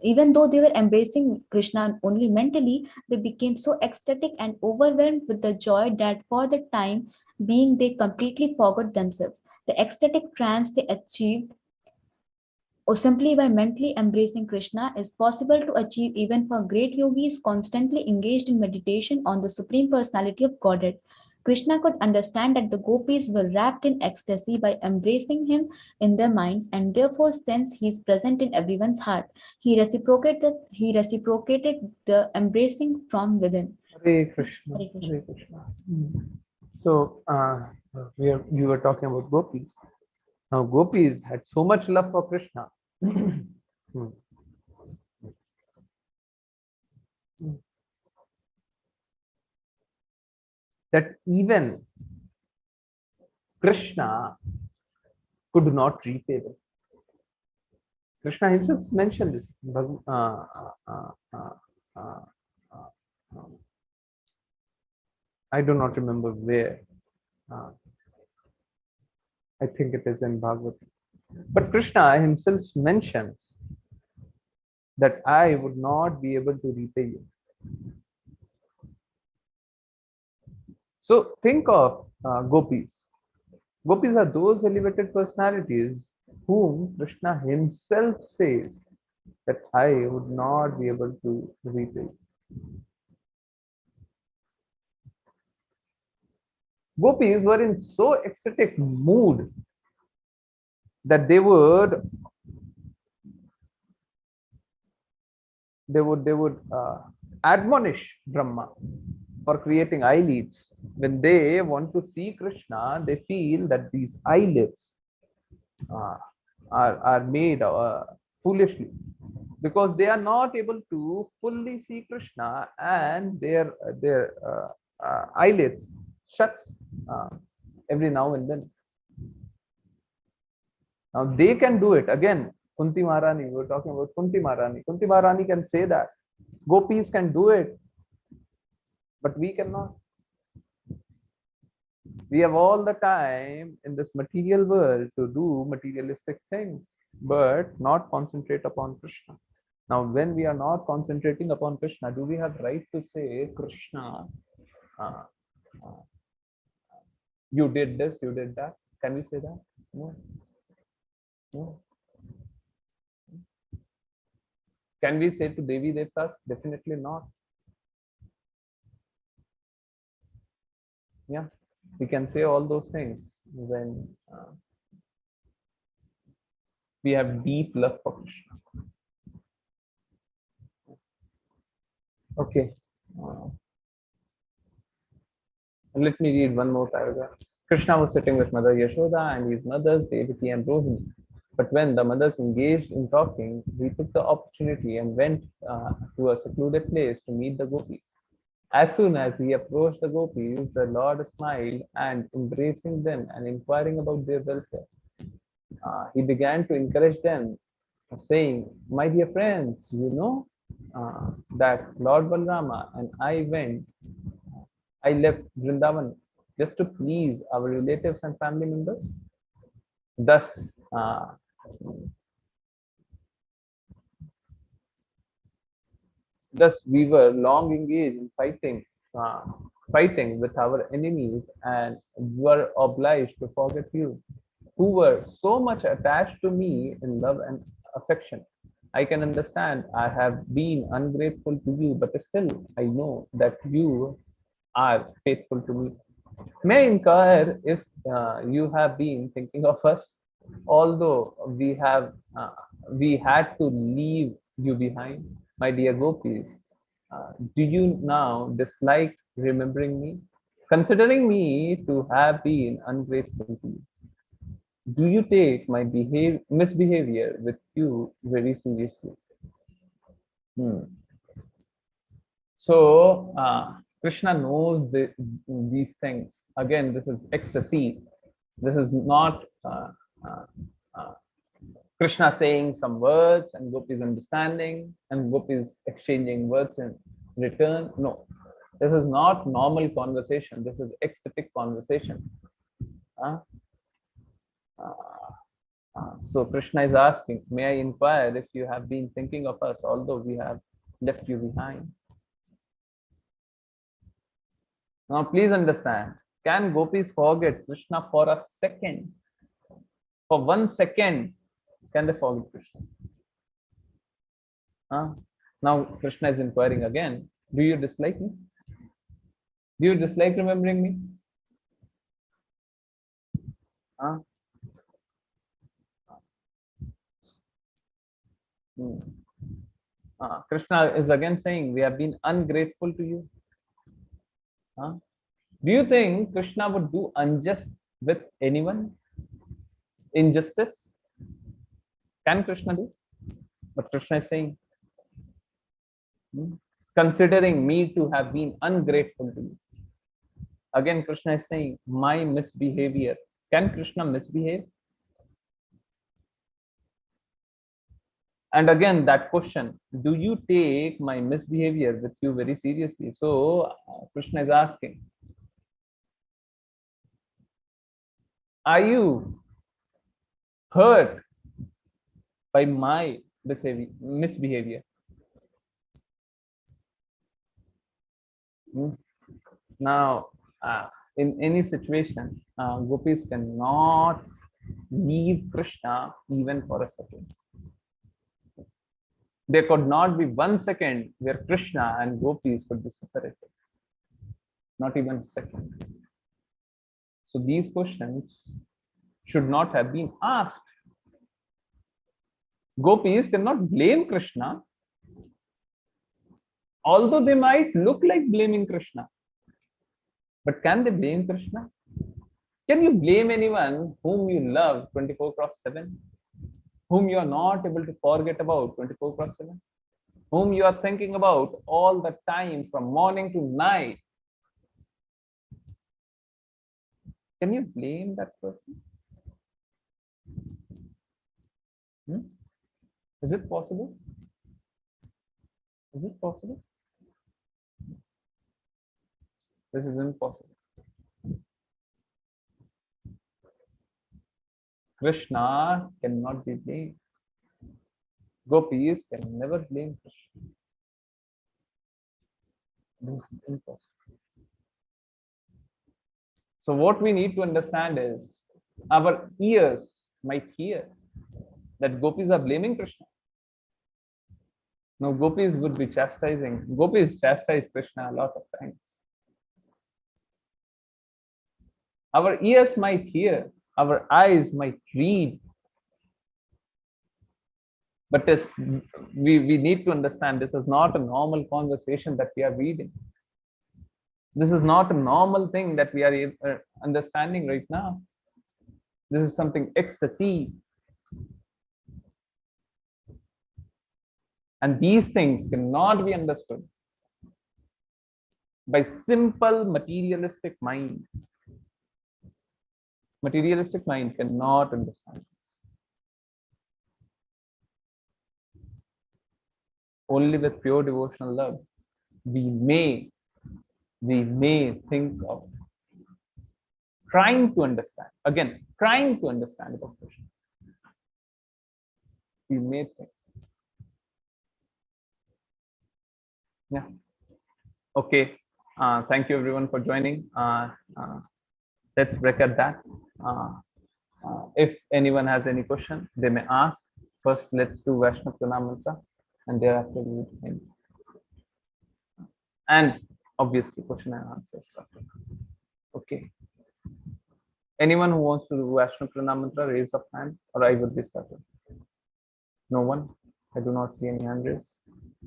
even though they were embracing Krishna only mentally, they became so ecstatic and overwhelmed with the joy that for the time being they completely forgot themselves. The ecstatic trance they achieved or simply by mentally embracing Krishna is possible to achieve even for great yogis constantly engaged in meditation on the Supreme Personality of Godhead. Krishna could understand that the gopis were wrapped in ecstasy by embracing him in their minds, and therefore, since he is present in everyone's heart, he reciprocated the embracing from within. Hare Krishna. Hare Krishna. Hare Krishna. So you were talking about gopis. Now gopis had so much love for Krishna. Hmm. That even Krishna could not repay them. Krishna himself mentioned this. I do not remember where. I think it is in Bhagavatam. But Krishna himself mentions that I would not be able to repay you. So think of gopis. Gopis are those elevated personalities whom Krishna himself says that I would not be able to repay. Gopis were in so ecstatic mood that they would admonish Brahma for creating eyelids. When they want to see Krishna, they feel that these eyelids are made foolishly because they are not able to fully see Krishna, and their eyelids shuts every now and then. Now they can do it again. Kunti Maharani, we were talking about Kunti Maharani. Kunti Maharani can say that. Gopis can do it, but we cannot. We have all the time in this material world to do materialistic things, but not concentrate upon Krishna. Now, when we are not concentrating upon Krishna, do we have right to say, Krishna, uh, you did this, you did that? Can we say that? No. No. Can we say to Devi Devtas? Definitely not. Yeah, we can say all those things when we have deep love for Krishna. Okay. Let me read one more paragraph. Krishna was sitting with Mother Yashoda and his mothers Devaki and Rohini. But when the mothers engaged in talking, he took the opportunity and went to a secluded place to meet the gopis. As soon as he approached the gopis, the Lord smiled and embracing them and inquiring about their welfare. He began to encourage them, saying, "My dear friends, you know that Lord Balrama and I left Vrindavan just to please our relatives and family members. Thus, uh, thus we were long engaged in fighting with our enemies, and were obliged to forget you, who were so much attached to me in love and affection. I can understand I have been ungrateful to you, but still I know that you are faithful to me. May I inquire if you have been thinking of us, although we had to leave you behind, my dear gopis? Do you now dislike remembering me, considering me to have been ungrateful to you? Do you take my misbehavior with you very seriously?" Hmm. So Krishna knows these things. Again, this is ecstasy. This is not uh, uh, Krishna saying some words and gopis understanding and gopis exchanging words in return. No, this is not normal conversation. This is ecstatic conversation. Uh, So Krishna is asking, may I inquire if you have been thinking of us, although we have left you behind? Now, please understand, can gopis forget Krishna for a second? For 1 second, can they forget Krishna? Now, Krishna is inquiring again, do you dislike me? Do you dislike remembering me? Huh? Hmm. Krishna is again saying, we have been ungrateful to you. Huh? Do you think Krishna would do unjust with anyone? Injustice? Can Krishna do? But Krishna is saying, considering me to have been ungrateful to you. Again, Krishna is saying, my misbehavior. Can Krishna misbehave? And again, that question, do you take my misbehavior with you very seriously? So, Krishna is asking, are you hurt by my misbehavior? Now, in any situation, gopis cannot leave Krishna even for a second. There could not be 1 second where Krishna and gopis could be separated. Not even a second. So these questions should not have been asked. Gopis cannot blame Krishna, although they might look like blaming Krishna. But can they blame Krishna? Can you blame anyone whom you love 24/7? Whom you are not able to forget about 24/7? Whom you are thinking about all the time from morning to night? Can you blame that person? Is it possible? Is it possible? This is impossible. Krishna cannot be blamed. Gopis can never blame Krishna. This is impossible. So what we need to understand is, our ears might hear that gopis are blaming Krishna. No, gopis would be chastising. Gopis chastise Krishna a lot of times. Our ears might hear, our eyes might read. But we need to understand, this is not a normal conversation that we are reading. This is not a normal thing that we are understanding right now. This is something ecstasy. And these things cannot be understood by simple materialistic mind. Materialistic mind cannot understand this. Only with pure devotional love, we may think of trying to understand. Again, trying to understand about Krishna. We may think. Yeah. Okay. Thank you everyone for joining. Let's break at that. If anyone has any question, they may ask. First, let's do Vaishnav Pranam Mantra, and thereafter we will end. And obviously, question and answers. Okay. Anyone who wants to do Vaishnav Pranam Mantra, raise up hand, or I will be started. No one? I do not see any hand raised.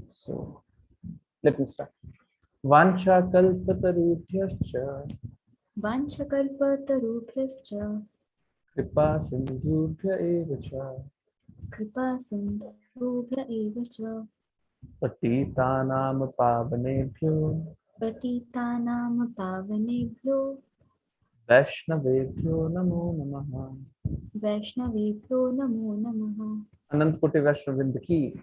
So let me start. Vancha kalpatarubhyascha kripa sindhubhya eva cha patitanam pavanebhyo Vaishnavebhyo namo namaha. Anant Koti Vaishnavind ki.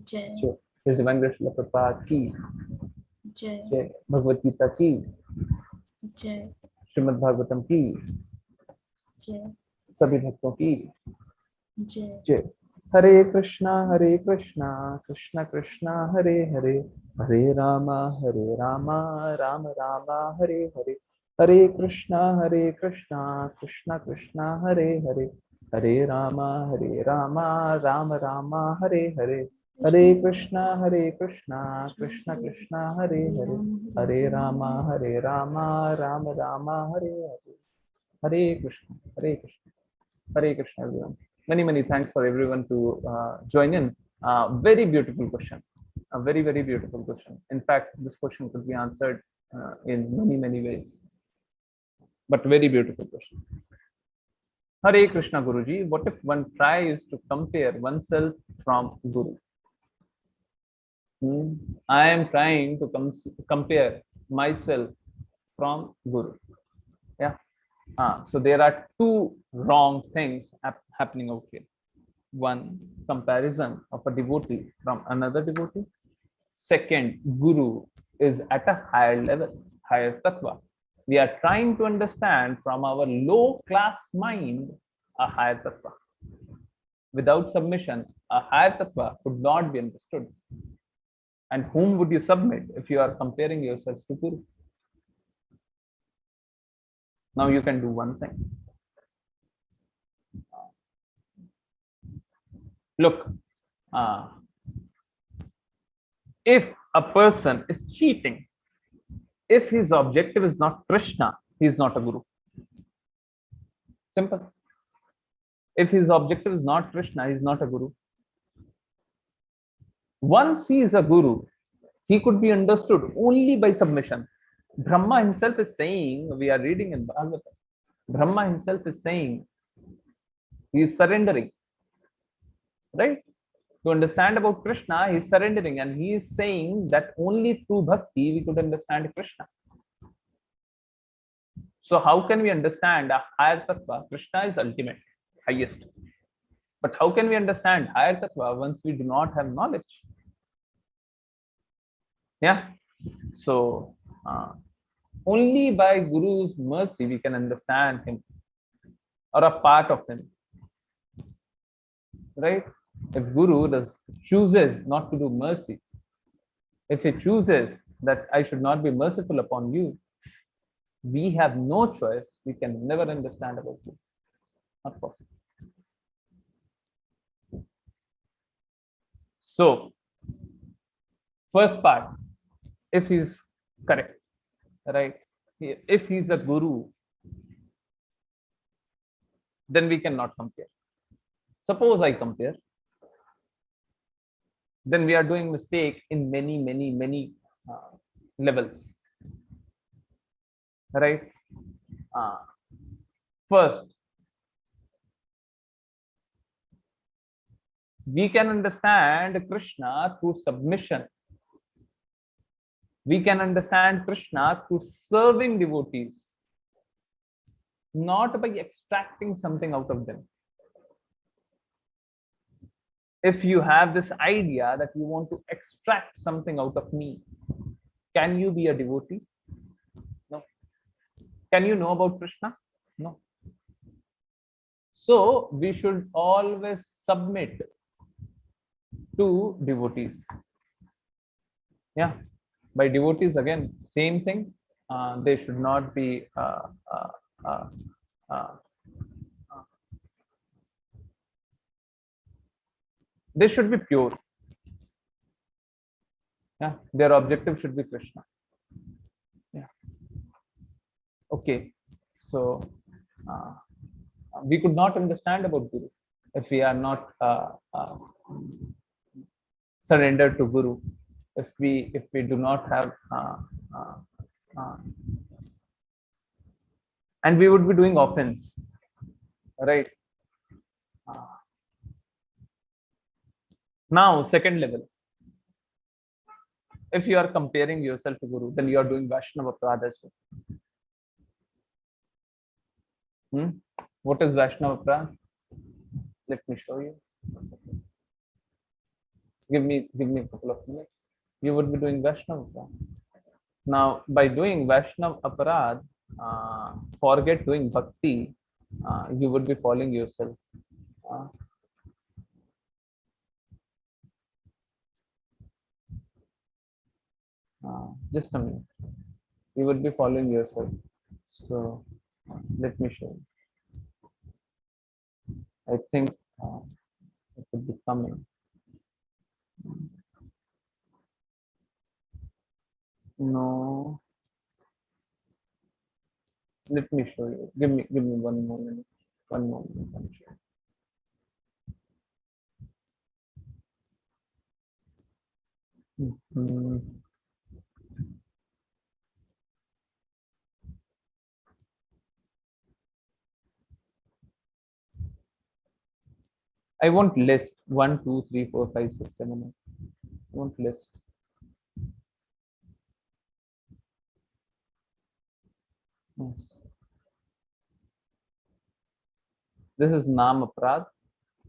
Jai. His Divine Srila Prabhupada ki. Jai. Bhagavad Gita ki. Jai. Srimad Bhagavatam ki. Jai. Sabhi bhakton ki. Jai. Jai. Hare Krishna, Krishna Krishna, Hare Hare, Hare Rama, Rama Rama, Hare Hare. Hare Krishna, Krishna Krishna, Hare Hare, Hare Rama, Rama Rama, Hare Hare. Hare Krishna, Krishna Krishna, Hare Hare, Hare Rama, Rama Rama, Hare Hare. Hare Krishna, Hare Krishna, everyone. Many thanks for everyone to join in. Very beautiful question. A very beautiful question. In fact, this question could be answered in many ways, but very beautiful question. Hare Krishna, Guruji. What if one tries to compare oneself from Guru? I am trying to compare myself from Guru. Yeah. So there are two wrong things happening out here. One, comparison of a devotee from another devotee. Second, Guru is at a higher level, higher tattva. We are trying to understand from our low class mind a higher tattva. Without submission, a higher tattva could not be understood. And whom would you submit if you are comparing yourself to Guru? Now you can do one thing. Look, if a person is cheating, if his objective is not Krishna, he is not a Guru. Simple. If his objective is not Krishna, he is not a Guru. Once he is a Guru, he could be understood only by submission. Brahma himself is saying, we are reading in Bhagavatam, Brahma himself is saying, he is surrendering. Right? To understand about Krishna, he is surrendering, and he is saying that only through bhakti we could understand Krishna. So how can we understand a higher tattva? Krishna is ultimate, highest. But how can we understand higher tattva once we do not have knowledge? Yeah. So only by Guru's mercy we can understand him or a part of him. Right? If Guru chooses not to do mercy, if he chooses that I should not be merciful upon you, we have no choice. We can never understand about you. Not possible. So, first part, if he's correct, right? If he's a Guru, then we cannot compare. Suppose I compare, then we are doing mistake in many levels. Right? First, we can understand Krishna through submission. We can understand Krishna through serving devotees, not by extracting something out of them. If you have this idea that you want to extract something out of me, can you be a devotee? No. Can you know about Krishna? No. So we should always submit to devotees. Yeah. By devotees, again, same thing. They should not be they should be pure. Yeah, their objective should be Krishna. Yeah. Okay. So we could not understand about Guru if we are not surrendered to Guru. If we do not have and we would be doing offense, right? Now, second level. If you are comparing yourself to Guru, then you are doing Vaishnava Aparadha as well. What is Vaishnava Aparadha? Let me show you. Give me a couple of minutes. You would be doing Vaishnava Aparadha. Now, by doing Vaishnava Aparadha, forget doing Bhakti, you would be following yourself. Just a minute. You would be following yourself. So let me show you. I think it would be coming. No. Let me show you. Give me one moment. One moment. I'm sure. Mhm. I won't list 1, 2, 3, 4, 5, 6, 7, 8. I won't list. Yes. This is Nam Aprad.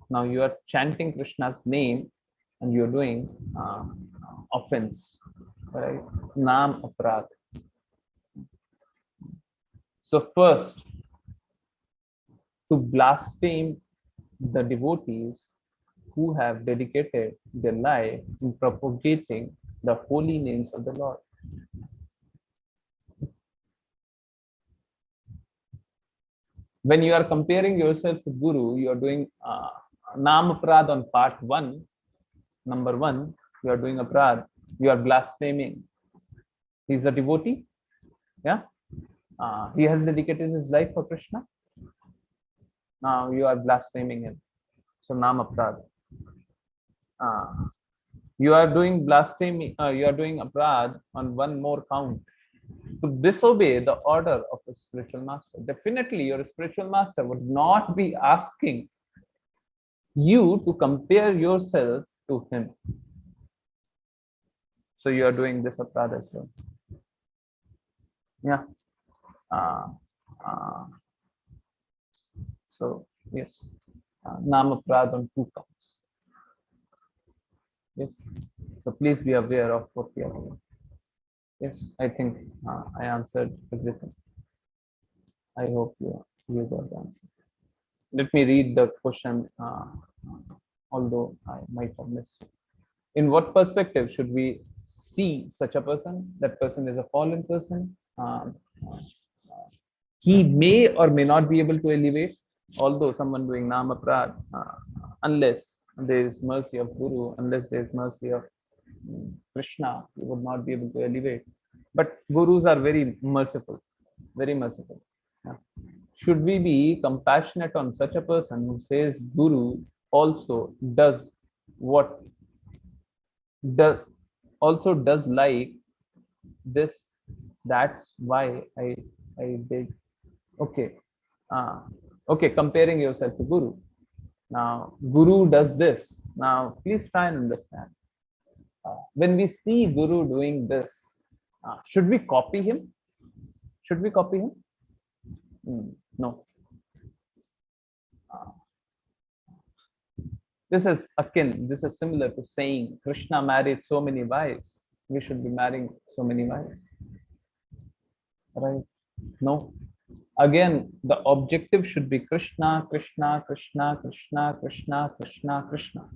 Now you are chanting Krishna's name and you're doing offense, right? Nam Aprad. So first, to blaspheme the devotees who have dedicated their life in propagating the holy names of the Lord. When you are comparing yourself to Guru, you are doing Nam Aprad on part 1, number 1, you are doing Aprad, you are blaspheming. He's a devotee, yeah. He has dedicated his life for Krishna. Now you are blaspheming him. So Nam Aprad. You are doing blasphemy, you are doing Aprad on one more count. To disobey the order of a spiritual master. Definitely your spiritual master would not be asking you to compare yourself to him. So you are doing this Aprad as well. Yeah. So yes, Nam Aprad on 2 counts. Yes. So please be aware of what we are doing. Yes, I think I answered everything. I hope you got the answer. Let me read the question, although I might have missed it. In what perspective should we see such a person? That person is a fallen person. He may or may not be able to elevate, although someone doing Nam Aprad, unless there is mercy of Guru, unless there is mercy of Krishna, he would not be able to elevate. But Gurus are very merciful, very merciful. Yeah. Should we be compassionate on such a person who says Guru also does what does also does like this? That's why I did. Okay. Okay, comparing yourself to Guru. Now, Guru does this. Now, please try and understand. When we see Guru doing this, should we copy him? Should we copy him? No. This is similar to saying Krishna married so many wives. We should be marrying so many wives. Right? No. Again, the objective should be Krishna, Krishna, Krishna, Krishna, Krishna, Krishna, Krishna.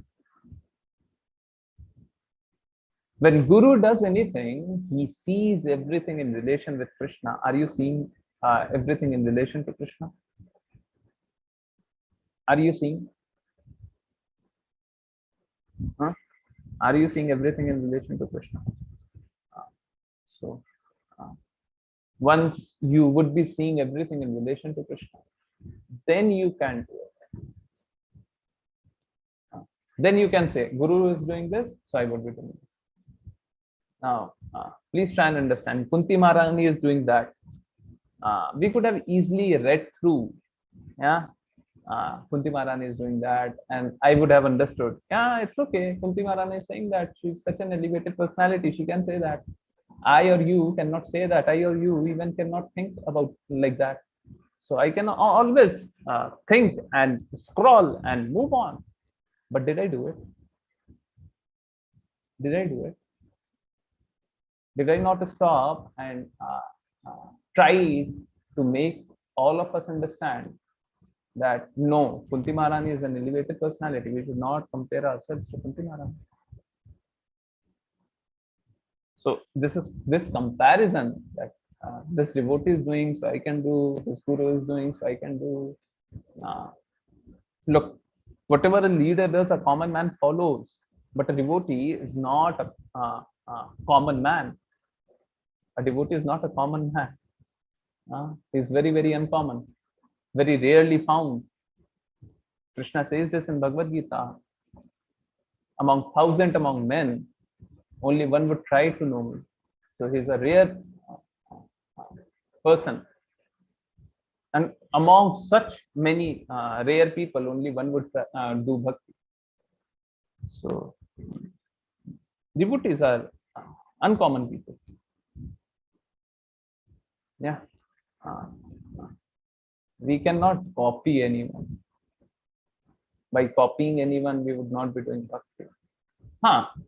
When Guru does anything, he sees everything in relation with Krishna. Are you seeing everything in relation to Krishna? Are you seeing? Huh? Are you seeing everything in relation to Krishna? So, once you would be seeing everything in relation to Krishna, then you can do it. Then you can say, Guru is doing this, so I would be doing this. Now, please try and understand. Kunti Maharani is doing that. We could have easily read through. Yeah, Kunti Maharani is doing that, and I would have understood. Yeah, it's okay. Kunti Maharani is saying that she's such an elevated personality. She can say that. I or you cannot say that. I or you even cannot think about like that. So I can always think and scroll and move on. But did I do it? Did I do it? Did I not stop and try to make all of us understand that no, Kunti Maharani is an elevated personality. We should not compare ourselves to Kunti Maharani. So this comparison that this devotee is doing, so I can do. This guru is doing, so I can do. Uh, Look, whatever a leader does, a common man follows. But a devotee is not a common man. A devotee is not a common man. He's very, very uncommon, very rarely found. Krishna says this in Bhagavad Gita. Among thousand among men, only one would try to know me. So he's a rare person. And among such many rare people, only one would do bhakti. So devotees are uncommon people. Yeah. We cannot copy anyone. By copying anyone, we would not be doing bhakti.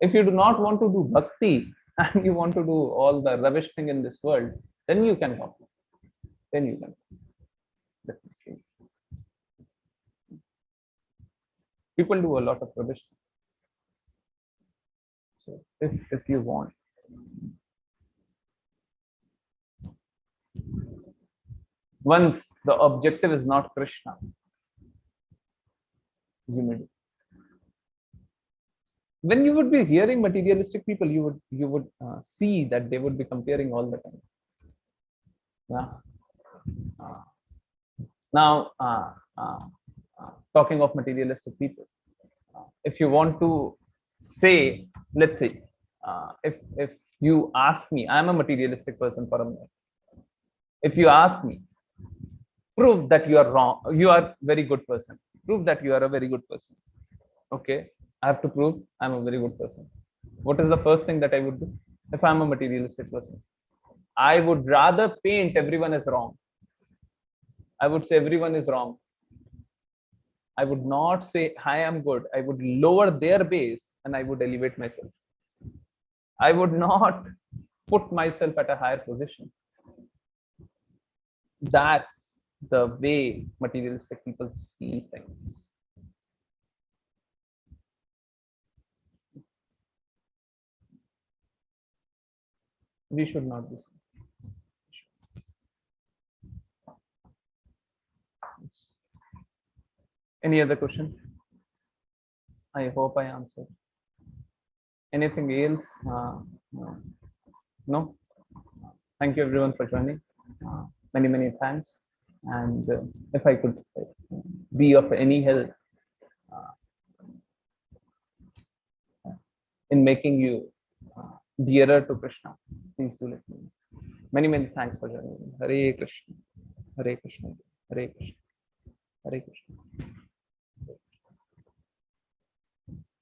If you do not want to do bhakti and you want to do all the rubbish thing in this world, then you can copy. Then you can. Definitely. People do a lot of rubbish. So if you want. Once the objective is not Krishna, you may do. When you would be hearing materialistic people, you would see that they would be comparing all the time. Yeah. Now, talking of materialistic people, if you want to say, let's say, if you ask me, I'm a materialistic person for a minute. If you ask me, prove that you are wrong, you are very good person. Prove that you are a very good person. Okay, I have to prove I'm a very good person. What is the first thing that I would do if I'm a materialistic person? I would rather paint everyone as wrong. I would say everyone is wrong. I would not say I am good. I would lower their base and I would elevate myself. I would not put myself at a higher position. That's the way materialistic people see things. We should not be. Any other question? I hope I answered. Anything else? No? Thank you everyone for joining. Many thanks. And if I could be of any help in making you dearer to Krishna, please do let me know. Many thanks for joining. Hare Krishna, Hare Krishna, Hare Krishna, Hare Krishna.